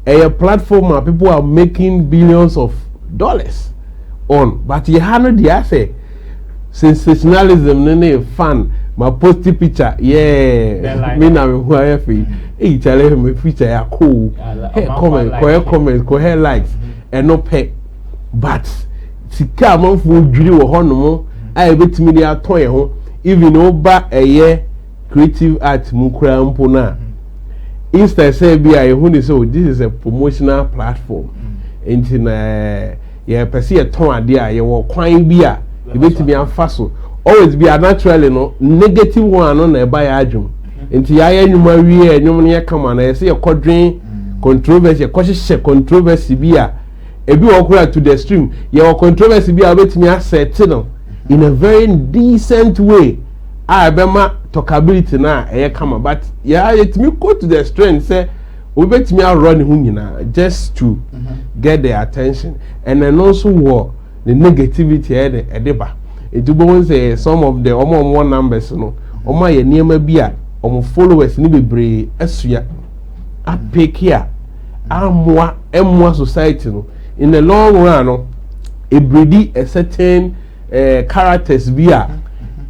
a platform where people are making billions of dollars on but you have no the say sensationalism nene fun my posty picture me na me who I free hey challenge me picture ya cool hey comment ko hey likes and no pay but sika man fu dwiri wo ho no mo ai betimi dia ton ho even oba eye creative art mu kura mpo na instead say be I who ni so this is a promotional platform into na ye pese ye ton ade a ye wo kwan bi a e betimi afa so always be a naturally no negative one no na eba ya adwum enti ya enwuma wie enwum ne kama na say ekodwen controversy ekohye controversy bi a ebi wokura to the stream ye controversy bi a betimi asset no in a very decent way a bema talkability na kama but ya etimi go to the stream say we betimi run hu nyina just to get their attention and then also the negativity edeba it will say some of the one numbers no oma ye niema bia followers ni bebre asua apek here amwa society no in the long run no e breed a certain characters bia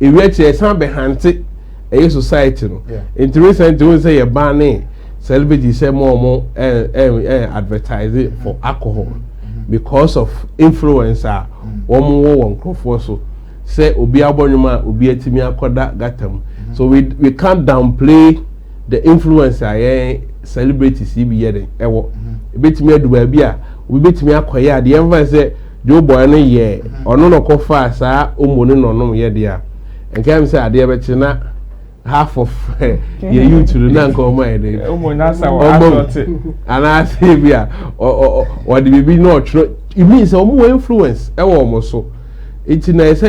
e reach a san behante a society no interesting to say a ban celebrity say more advertise for alcohol because of influencer one crowd so say obi abonyuma obi atimi akoda gatam so we can't downplay the influencer celebrities bi yede ewo ebetimi adu ba bi a obi betimi akoya ade emfa say Joe Boy no ye ono no kofa saa omoni no no yede a enkam say ade be na half of your YouTube na nko o yede omoni asa wa asort ana say bi a o de bibi no tro it means omo influence ewo omo so iti na ese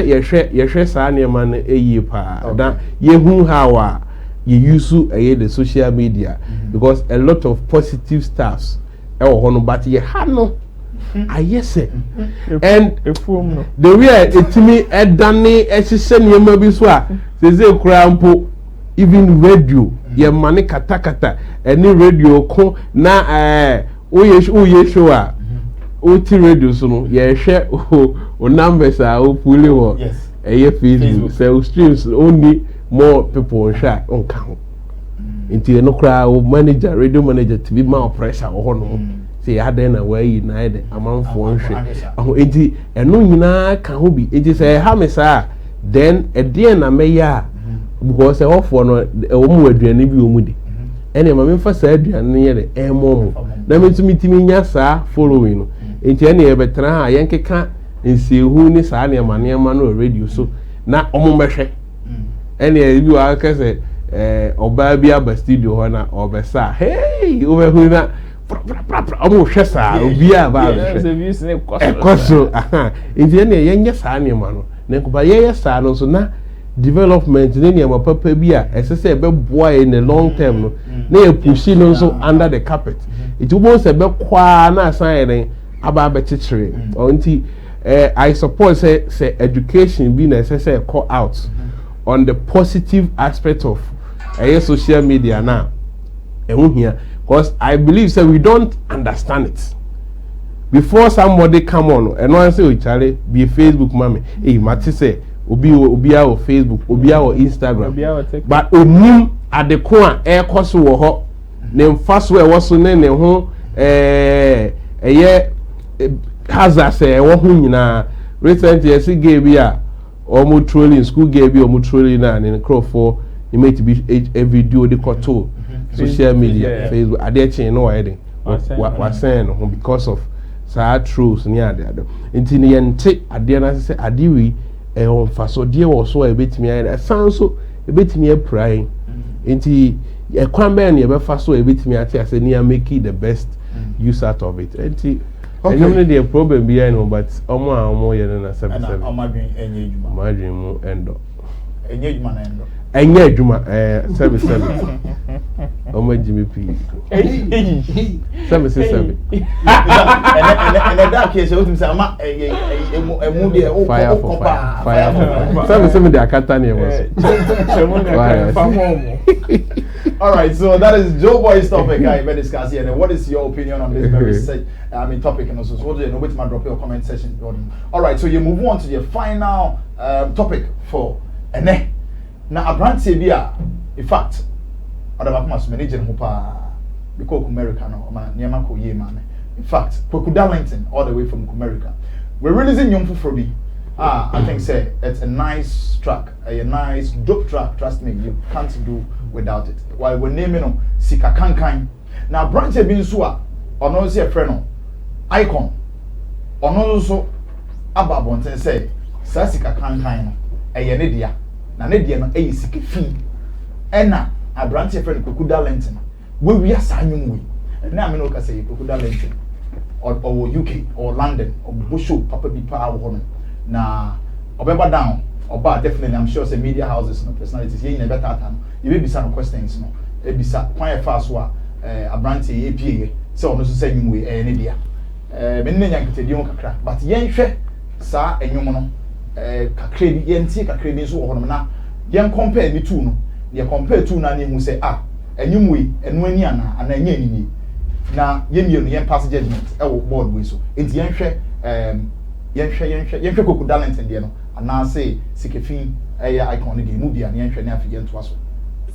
yehwe saa ne man eyi pa da yehu how you use the social media because a lot of positive stuffs hono but ye ha no ayese and the way etimi edane ehise ne ma bi so a seze kura mpo even radio ye mane katakata any radio ko na oye show a oti radio so no ye hwe o numbers are fully wo Facebook so streams only more people share on count into no crowd manager radio manager to be more pressure o no say had na where united among for hwe enti eno nyina ka ho bi enti say ha me sa then e de na me ya because e ofo no e wo mu aduane bi o mu di ene ma me fa sa aduane ye de e mo mu na me ntimi nya sa following no enti ene e betra ha yenkeka nsehu ni saa ne ma no radio so na omomehwe ene e bi wa ka say oba bi aba studio ho na obesa hey obehu na omo hwe saa obi aba ekoso enti ene yenye saa ne ma no ne ko ba ye saa no so na development ne ma papa bi a esese be boa in the long term no na e pushi no so under the carpet it will say be kwa na asan aba be chichire onti I suppose say education be necessary call out on the positive aspect of social media now. Ehun here because I believe so we don't understand it. Before somebody come on and one say, "Oh, Charlie, be a Facebook mommy." Hey, Mati say, "Obi our Facebook, obi our Instagram." But onim at the corner air course wo ho. Nem fast where was so ne ho hazard say wo hu nyina recently I see gay bi a omo trolling school gay bi omo trolling na in crowd for you make be a video de koto social media Facebook ade chain no why wa saying no because of sad trolls ni ade nti ne yente ade na say ade wi on faso de wo so e betimi ayi san so e betimi apply nti e kwan be na e be faso e betimi ati ase ni make the best use out of it nti okay. I the problem behind no but omo ye na 77 omadwen enye adwuma omadwen mu endo enye adwuma na endo enye adwuma 77 omo jimi p 77 and that case you say ama emu de o kopa fire 77 de akata na e was all right, so that is Joe Boy's topic I been discussing here. And what is your opinion on this very topic? And also, so you know, wait, my drop your comment section. All right, so you move on to the final topic for Ene. Now, a brand Sabia, in fact, other must manage in Hopa because America no man Niamako ye man. In fact, Kweku Darlington all the way from America. We're releasing Young Fufrobi. I think say it's a nice track, a nice dope track. Trust me, you can't do without it. While we're naming Sika Kankan. Now branch have been sua or no say a friend Ikon or no so Ababonten say Sika Kankan a Yanidia. Nanedia no a Siki fee. Enna a branch of friend Kweku Darlington. We are signing we. And now I know can say Kweku Darlington or UK or London or Bushu Papa be power woman. Na obeba down oba definitely I'm sure say media houses no personalities ye never tata no you be some questions no e bisa kwan fa so a branch ye pie say ono so say nyum we ne dia me ne nyankete on kakra but yen hwe sa enyum no kakra bi yen ti kakra bi so wo no na yen compare ni two no ye compare two na hu say enyum we enu ani ana anya ani na yen mienu yen pass judgment e wo board we so enti yen hwe yen hwe Kweku Darlington de no ana say sikefin Ikon de mu bia yen hwe ne afi yen to aso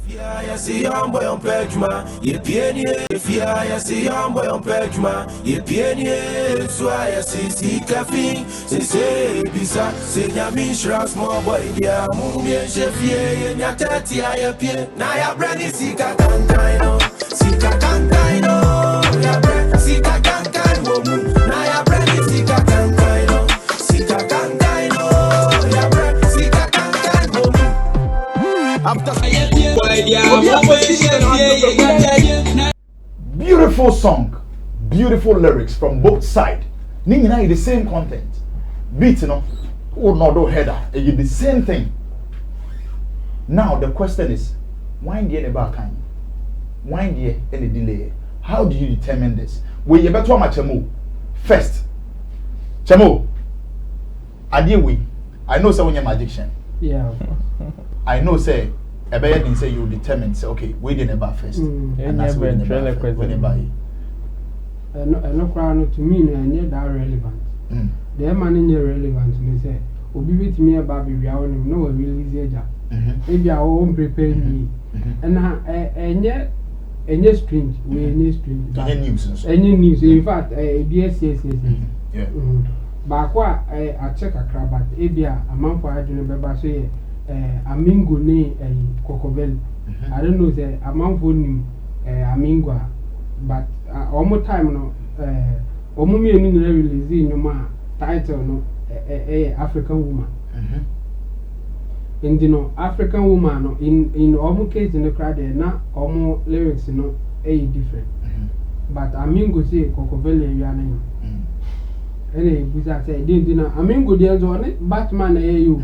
I see young boy on Pejma, ye pieni, I see young boy on Pejma, ye pieni, so I see caffeine, say, Bisa, say, Yamin Shras, more boy, dear, Mummy and Chefie, and Yatati, I appear, Naya Brandy, Sika Kankaino, Sika Kankaino, Sika Kankaino, Naya Brandy, Sika Kankaino, Sika Kankaino, Sika Kankaino. Beautiful song, beautiful lyrics from both sides. Ningina the same content. Beat no, no header. It's the same thing. Now the question is, why the never kind? Why the any delay? How do you determine this? Well, you better watch Chamo first. Chamo, I know so when you're magician. Yeah. I know say a better than say you determine say okay we didn't buy first and that's when the buy no crown to me no that relevant the man in relevant me say obi bit me about be we no release eja maybe I won't prepare me and any strange we any strange any news in fact yes yeah back wa I check a crab but ebia amanfo adwene beba so ye Amingo ne Kokovel. I don't know say amanfo nim Amingo but almost time no omo me enu na release nyoma title no African Woman. And you know African Woman no in omo case in the crowd na omo lyrics no different. But Amingo say Kokovel ya na ene buza say dey na Amingo dey zo ne Batman you.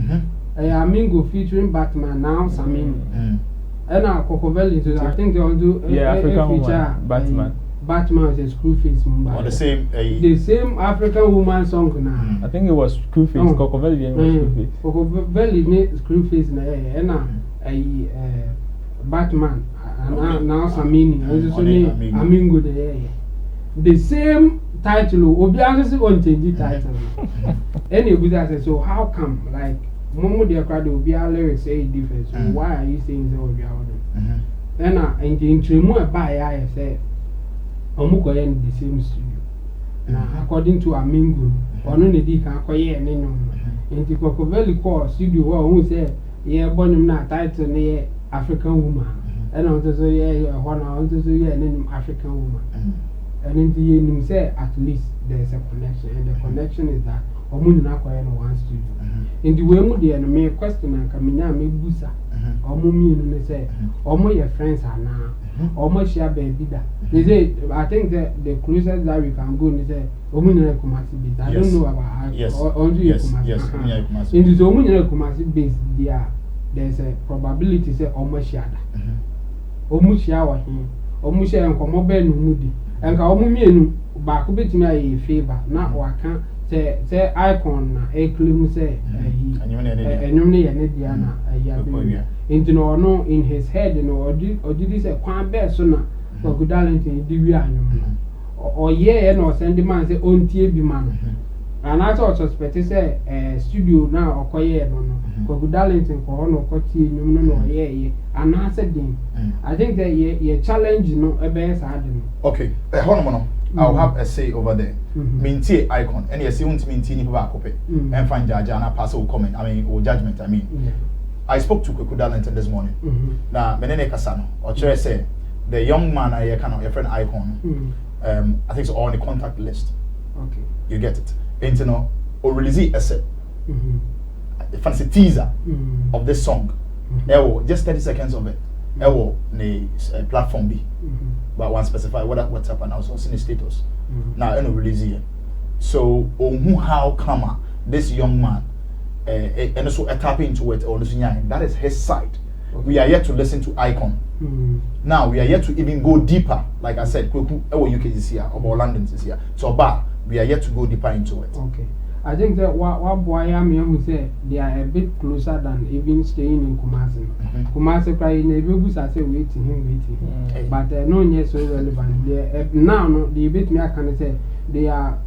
Amingo featuring Batman now Sammy. And Kokovel I think they all do African feature Batman. Batman is a Screwface on the same African Woman song now. I think it was Screwface. Kokovel was Screwface. Kokovel is Screwface na Batman and now Sammy Amingo the same title obi answer on change title any good answer so how come like momo de crowd obi lyrics say different so why are you saying so obi awon then and the intremu e ba ya say omukoye in the same studio na according to Amingo ono ne di kan akoye ne nyom enti kokoveli call studio who say yeah bonum na title ne African woman and on to say yeah one on to say yeah name African woman and in the name say at least there's a connection and the connection is that omu na akoye no one studio in the way mu de no me question and kaminya me busa omu mi no say omu your friends are now omu share baby da they say I think that the closest that we can go is say omu na Kumasi base I don't know about onto your Kumasi in the omu na Kumasi base there's a probability say omu share da omu share wa hin omu share nkomo be no mu di enka omu mienu ba ko betimi aye favor na waka say Ikon na e claim say enyum ne ye ne dia na ya be into no in his head no odi say kwan be so na Kweku Darlington di wi anyum o ye no send man say ontie bi man and I thought suspect say studio na okoye no Kweku Darlington ko no ko tie nyum no ye and I said them I think that ye challenge no e be sa dem okay hono I'll have a say over there. Minty Ikon. And you see, minty ni ba kope. And find jaja na pass or comment. I mean, or judgment. I mean, I spoke to Kweku Darlington this morning. Na menene kasano. Or chere say the young man I kind your friend Ikon. I think it's on the contact list. Okay. You get it. And you know, or release essay. The fancy teaser of this song. Just 30 seconds of it. Ne platform B. But one specify what's up and also in the status. Now I release here. So how come this young man and also tap into it or that is his side. We are yet to listen to Ikon. Now we are yet to even go deeper. Like I said, Kweku UK is here, or London is here. So we are yet to go deeper into it. Okay. I think that what boy I am who say they are a bit closer than even staying in Kumasi. Kumasi crying neighborhoods I say waiting. But no yes so relevant. Now no the bit me I can say they are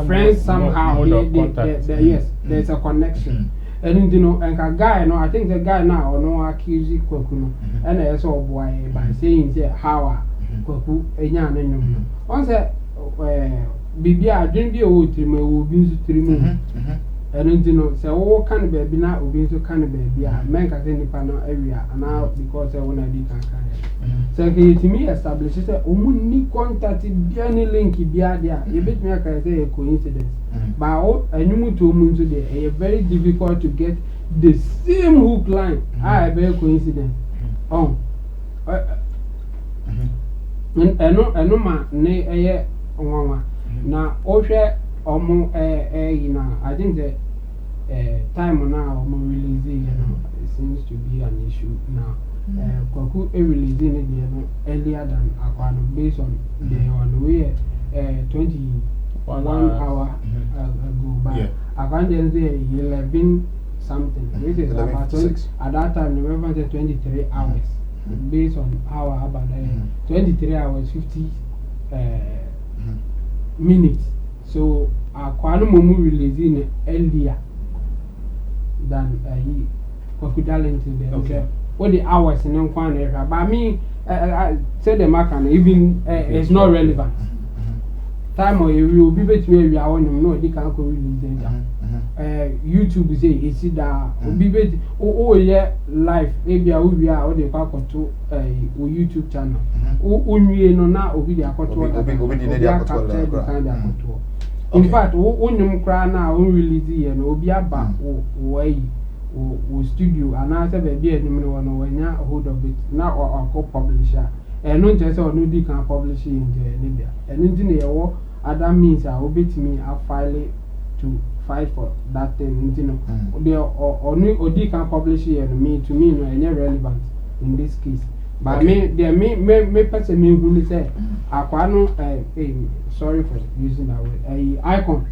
friends somehow. Yes, there's a connection. And you know, and a guy no, I think the guy now no accuse Kweku no, and I saw boy by saying say how Kweku enya no. Once Bibi a dream be o trime wo bi nso trime and you know say wo kan baby na obi nso kan baby a men ka say nipa no area ana because say wona di kan say ke yitimi establish say omu ni contact bia ni link bia dia e betimi aka say a coincidence but o anyumu to omu nso dey e very difficult to get the same hook line a be coincidence eno ma ne eye onwa na ohwe omo you know I think the time now omo releasing you know it seems to be an issue now Kweku releasing it you know earlier than Akwano based on the on way 21 hour ago but Akwano say 11 something which is about 20, at that time November 23 hours based on our about 23 hours 50 minutes. So Akwano Momu releasing it earlier than Kweku Darlington. Okay. What the hours in Nkwana, but I mean, I said the mark and even it's not relevant. Time or you will be better me we are on him. No, they can't go release YouTube say it's that be better. Oh yeah, live. Maybe I will be out the park to YouTube channel. We no na obi the akoto. In fact, only cry now. Release here no obi aba way. Studio and I said baby when you hold of it now or publisher and not just or no they can publish it in Libya and engineer other means I will beat me I file it to fight for that thing you know they or they can publish it and me to me no any relevant in this case but me they me person me who say Akwano sorry for using that word Ikon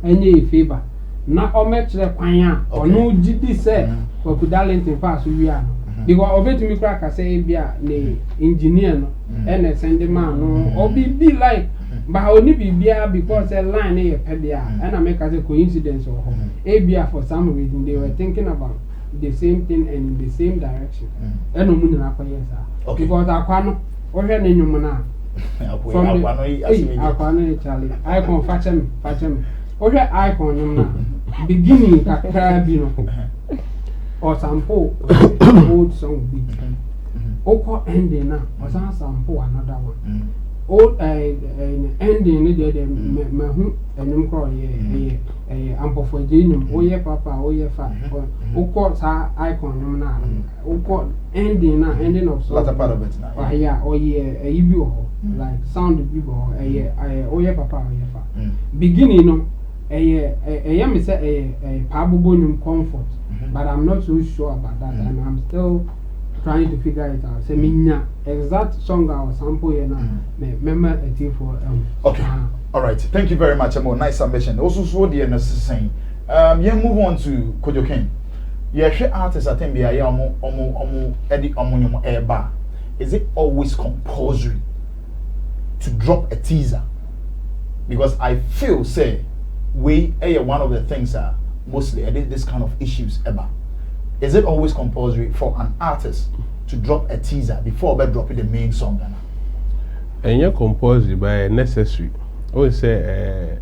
any favor na o metre kwan a ono gidi se Kweku Darlington fa so wi ano because of it me crack I say bia the engineer no and send the man no or be like but only be bia because a line e pedia and I make as a coincidence or bia for some reason they were thinking about the same thing and in the same direction and no moon na because akwano o hwe ne nyum na from akwano Charlie Ikon fachem o hwe Ikon nyum na beginning kakra bi no or sample old song beat oko ending na or sample another one old ending ni de me hu enum kro ye ampo for jenum oye papa oye fa oko sa Ikon nyum na oko ending na ending of song latter part of it now yeah oye ibi o like sound bi o oye papa oye fa beginning no me say pabubo nyum comfort but I'm not so sure about that and I'm still trying to figure it out. Say minya exact song or sample here now. Remember a for okay. All right. Thank you very much. Nice submission. Also, so the saying. Yeah, move on to Kojo King. Yeah, she artists I think be a Eddie eba. Is it always compulsory to drop a teaser? Because I feel say we one of the things are mostly this kind of issues ever. Is it always compulsory for an artist to drop a teaser before they drop the main song? And you're compulsory by necessary. I would say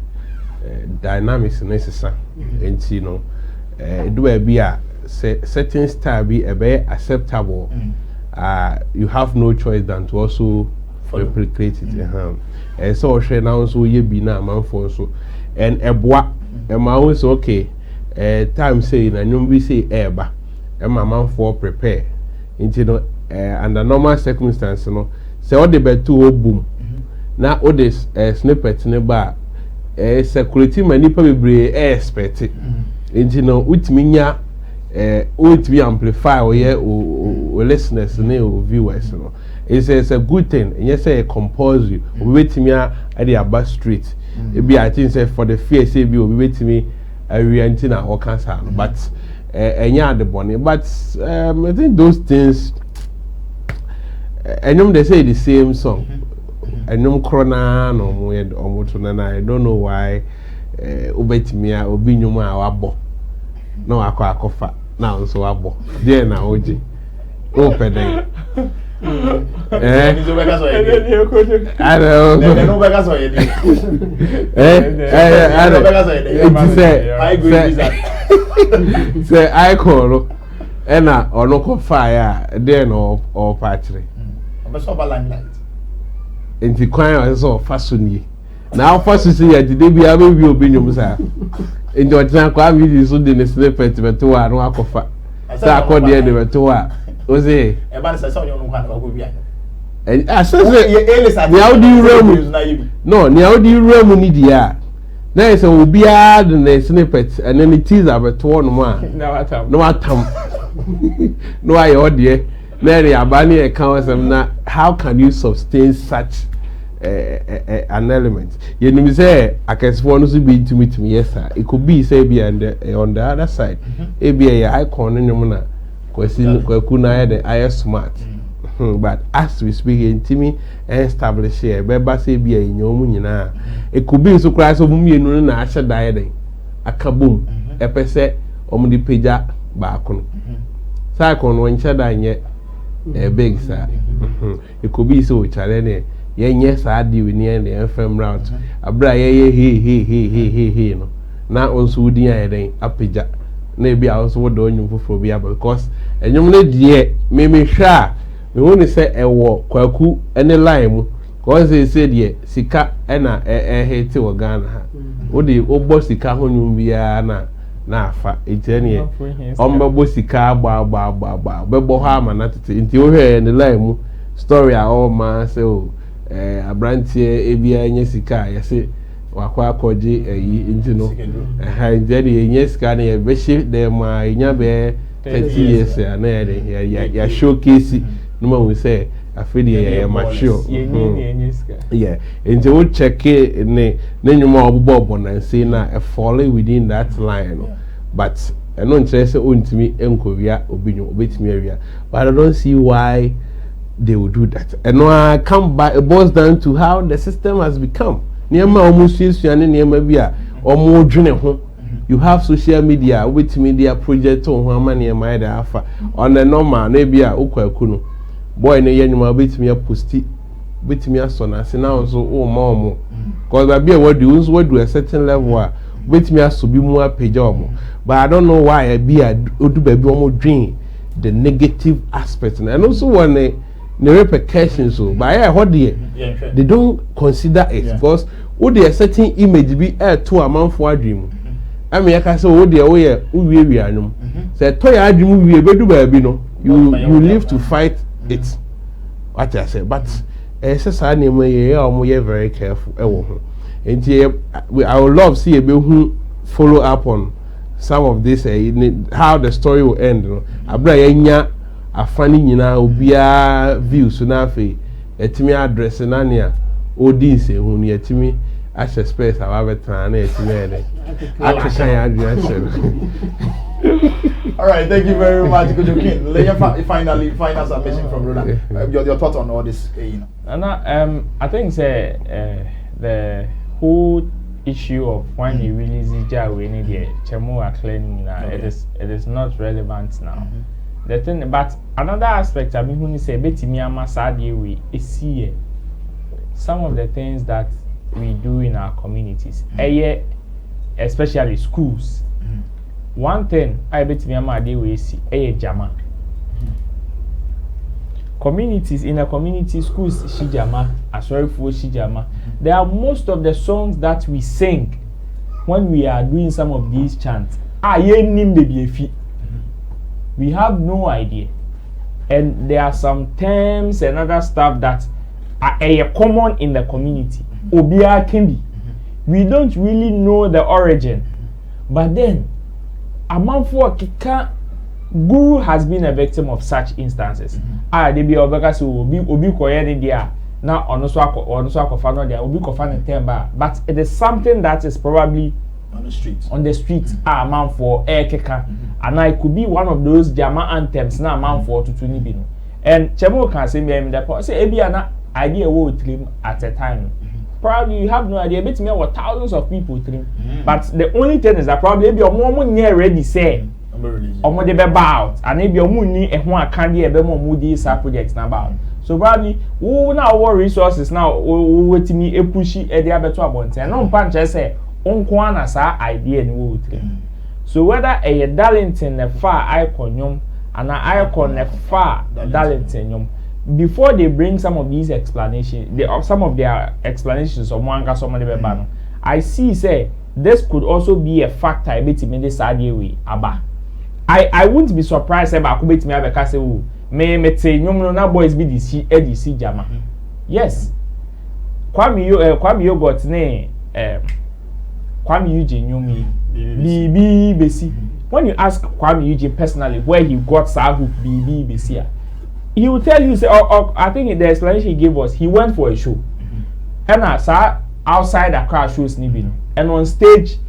dynamics necessary. And you know, do be a certain style be a very acceptable. You have no choice than to also replicate it. And so she now so you be now man for so and a bois and my own okay. Time saying and you be say eba and my man for prepare into no under normal circumstances no say all the bed to boom now all this snippet in the bar security manipa bebre expect it into no with minya would be amplify or listeners or viewers no it's a good thing and yes say compulsory wait me at the Abba Street it be I think say for the fear say be wait me Ariantina or cancer, but the bonnet. But I think those things. I know they say the same song. I know Krona no Moed or Motunana. I don't know why. Ubetimia Obinyuma or Abo. No, I call Kofa now, so Abo. Dear now, Oji. Open it. I don't say Ikon and or no fire then or patry. In the choir is all fasten. Now, first to see did they be able to be in in your time, I so didn't sleep at the two hour no coffee. Sarkodie the two hour. Was it? And I said, how do you realm? No, how do you realm Nidia? There is a beard and a snippet, and then it is about 1 month. No, I no, I order. Mary Abani accounts of how can you sustain such an element? You know, say, I can sworn to be to me, yes, sir. It could be, say, be on the other side. It be a Ikon in your Kweku na the I smart. But as we speak in Timmy and establish here, Beba say be a nyina. It could be so cry so mummy no na asha died. A kaboom, a pese omdi peja bakon. Sarkon when chada yet a big sir. It could be so challenge. Yes, I do near the FM route. A bra he no. Now also would a peja. Maybe I also would do you for because and you need yet maybe sure we only say a walk Kweku and a lime because they said ye sika and a hate to Ghana. What the old bossy car when you be na fa it's any ombo sika ba bebo ham and that into your hair and the lime story all man so a branch abia sika I say wakwa koje inti no jadi yes kan ye be shift them nya be 30 years na ya showcase no man we say afedi ye mature yeah inti we check ne nyuma obobo na say na fall within that line no but and non say to me enkoria obinyo obetimi awia, but I don't see why they will do that. And no, I come back, it boils down to how the system has become. Niema almost niema bia or more home. You have social media with media project on money and my alpha on the normal maybe a Kweku boy ne yenuma with me a posti with me a son as now so oh mom because I be a word you do a certain level with me as to be more pay job, but I don't know why I be a do baby more dream the negative aspects and also one the repercussions so but what they don't consider it because would a certain image be to a man for a dream. I mean, I can say, oh dear, oh yeah, we are no. Say, toy dream we be do baby no. You live to fight it. What I say, but as a sign, you are very careful. And I would love see a bit follow up on some of this. How the story will end. Abra a funny obia views so now fe. Etimi address nania. Odin say who near to me. I suspect I have a time. All right, thank you very much, Kujokin. Finally, final submission from Roland. Your thoughts on all this, I think the whole issue of when you release the jar we need the Chemo are claiming it is not relevant now. The thing, but another aspect I mean when you say Betty Miyama Sadie we see some of the things that we do in our communities, especially schools. One thing I bet me we see jama. Communities in a community schools shijama, sorry for shijama. There are most of the songs that we sing when we are doing some of these chants. We have no idea, and there are some terms and other stuff that are common in the community. Obia can be. We don't really know the origin, but then a man for Kika Guru has been a victim of such instances. They be obeka so obi koye dia na onoswa fano dia obi kofan temba, but it is something that is probably on the streets. Man for Kika, and I could be one of those Jama anthems na man for to Tunibino. And Chemo can say me the say ebi idea wo trim at a time. Probably you have no idea. Bet me what thousands of people trim. But the only thing is that probably be your mom near ready say. Omo de be bow and maybe your money and one candy a be more moody projects now about. So probably who now our resources now wait me a pushy a dia beto abonte. And no punch say on kwana sa idea ni wo trim. So whether a Darlington a far Ikon yum and an Ikon a far Darlington yum. Before they bring some of these explanations, some of their explanations of Mwanga somebody bebano, I see say this could also be a factor a bit in this idea way. Aba, I wouldn't be surprised if I could be me because me say no boys be this EDC Jama. Yes, Kwame you got ne Kwame Eugene Yomi BB Besi. When you ask Kwame Eugene personally where he got Sahu BB Besi. He will tell you, say, I think the explanation he gave was he went for a show. And I saw outside the crowd shows Nibino. And on stage,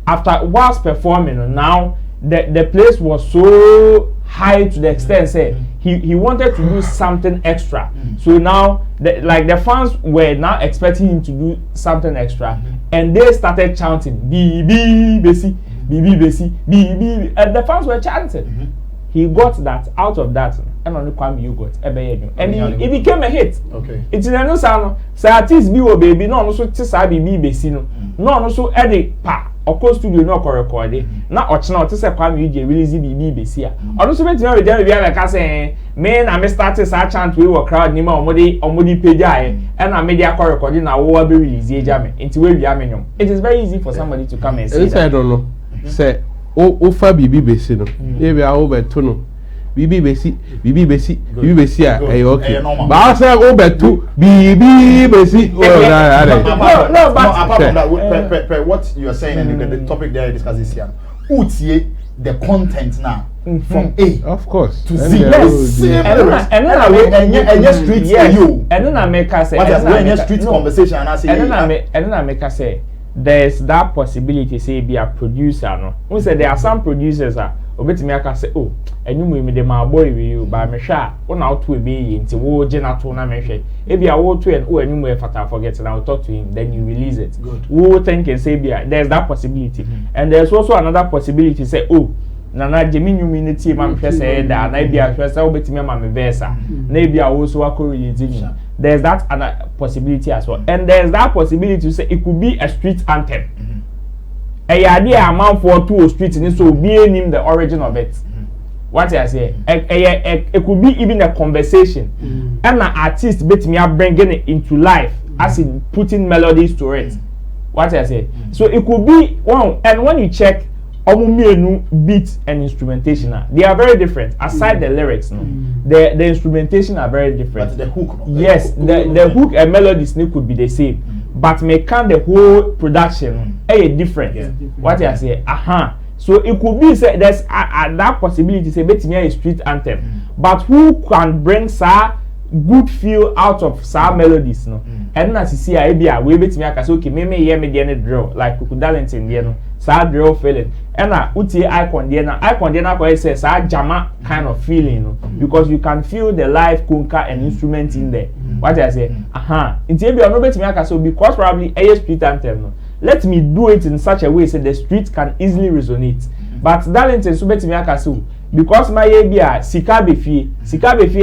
whilst performing, now the place was so high to the extent, say, he wanted to do something extra. So now, the fans were now expecting him to do something extra. And they started chanting, BB Besi, BB Besi, BB. And the fans were chanting. He got that out of that, and only Kwame you got and it became a hit. Okay. It's in a new sound. So artists be o baby, no so tisa BB besi no so edit pa or studio no record na ochna to say Kwame you release BB besi a ono so betima we dey bia like say me na me start this chant we were crowd ni ma omodi page aye and na media record na wo be release eja me nti we bia me nyom. It is very easy for somebody to come and say that. I don't know. Say Ofa BB besi no. Maybe I over no. BB besi okay. But I say over BB besi. No, but apart from that, what you are saying and the topic there discussed this year. Utie the content now from A of course to Z. Yes, and then street you. And then I make us say. What is street conversation? And I say. And then I make us say. There's that possibility, say, be a producer. No, we say there are some producers obetimi aka say oh enyumu mi de ma boy we ba me hwa wo na auto e be yi nti wo je na to na me hwe e bia wo to o enyumu e fata forget and I will talk to him then you release it. Wo think and say bia there's that possibility. And there's also another possibility say oh nana jemi nyuminity ma hwe say da na bia hwe say obetimi ma me versa na bia wo so akọ release. There's that other possibility as well. And there's that possibility to say it could be a street anthem. A idea amount for two streets in so being him the origin of it. What I say? It could be even a conversation. And an artist bet me up bringing it into life as in putting melodies to it. What I say? So it could be one, and when you check beat and instrumentation, they are very different. Aside the lyrics, no, the instrumentation are very different. But the hook, no? Yes, the hook and melodies could be the same, but make the whole production different. What I say? So it could be say there's that possibility say bet me a street anthem, but who can bring good feel out of melodies, no? And as you see, I we bet me aka say okay, me hear me the drill like Kweku Darlington there, no. Drill feeling. And uti Ikon there na say jama kind of feeling, no? Because you can feel the live conga and instrument in there. What I say? Inti ebi no bet me aka so because probably a street anthem, no. Let me do it in such a way so the street can easily resonate. But Darlington so bet me aka so because my area sika befie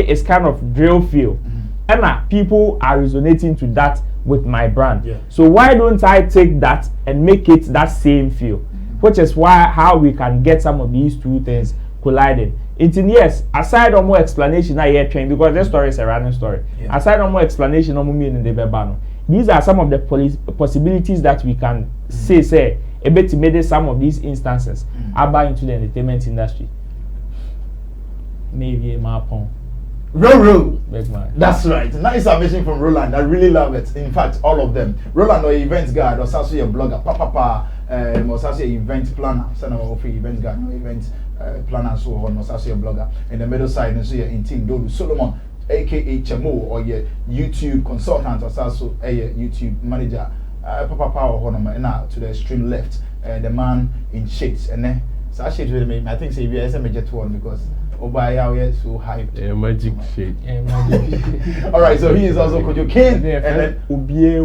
is kind of drill feel. And people are resonating to that with my brand. So why don't I take that and make it that same feel? Which is how we can get some of these two things colliding. Yes, aside on more explanation I hear train because this story is a random story. Aside on more explanation on me in the Bebano. These are some of the possibilities that we can say a bit to make some of these instances about into the entertainment industry. Maybe a map on. That's right. Nice submission from Roland. I really love it. In fact, all of them. Roland or events guide or also a blogger, or also an event planner, son of event guide, no event planner, so on, or also a blogger. In the middle side, and so you're in team Dodu Solomon, aka Chamo, or your YouTube consultant, or also a YouTube manager, or now to the extreme left, the man in shades, and then so shades with me. I think say we are SMJ one because. Obaya so hyped. Magic shade. All right, so he is also Kojo King, and then Obie.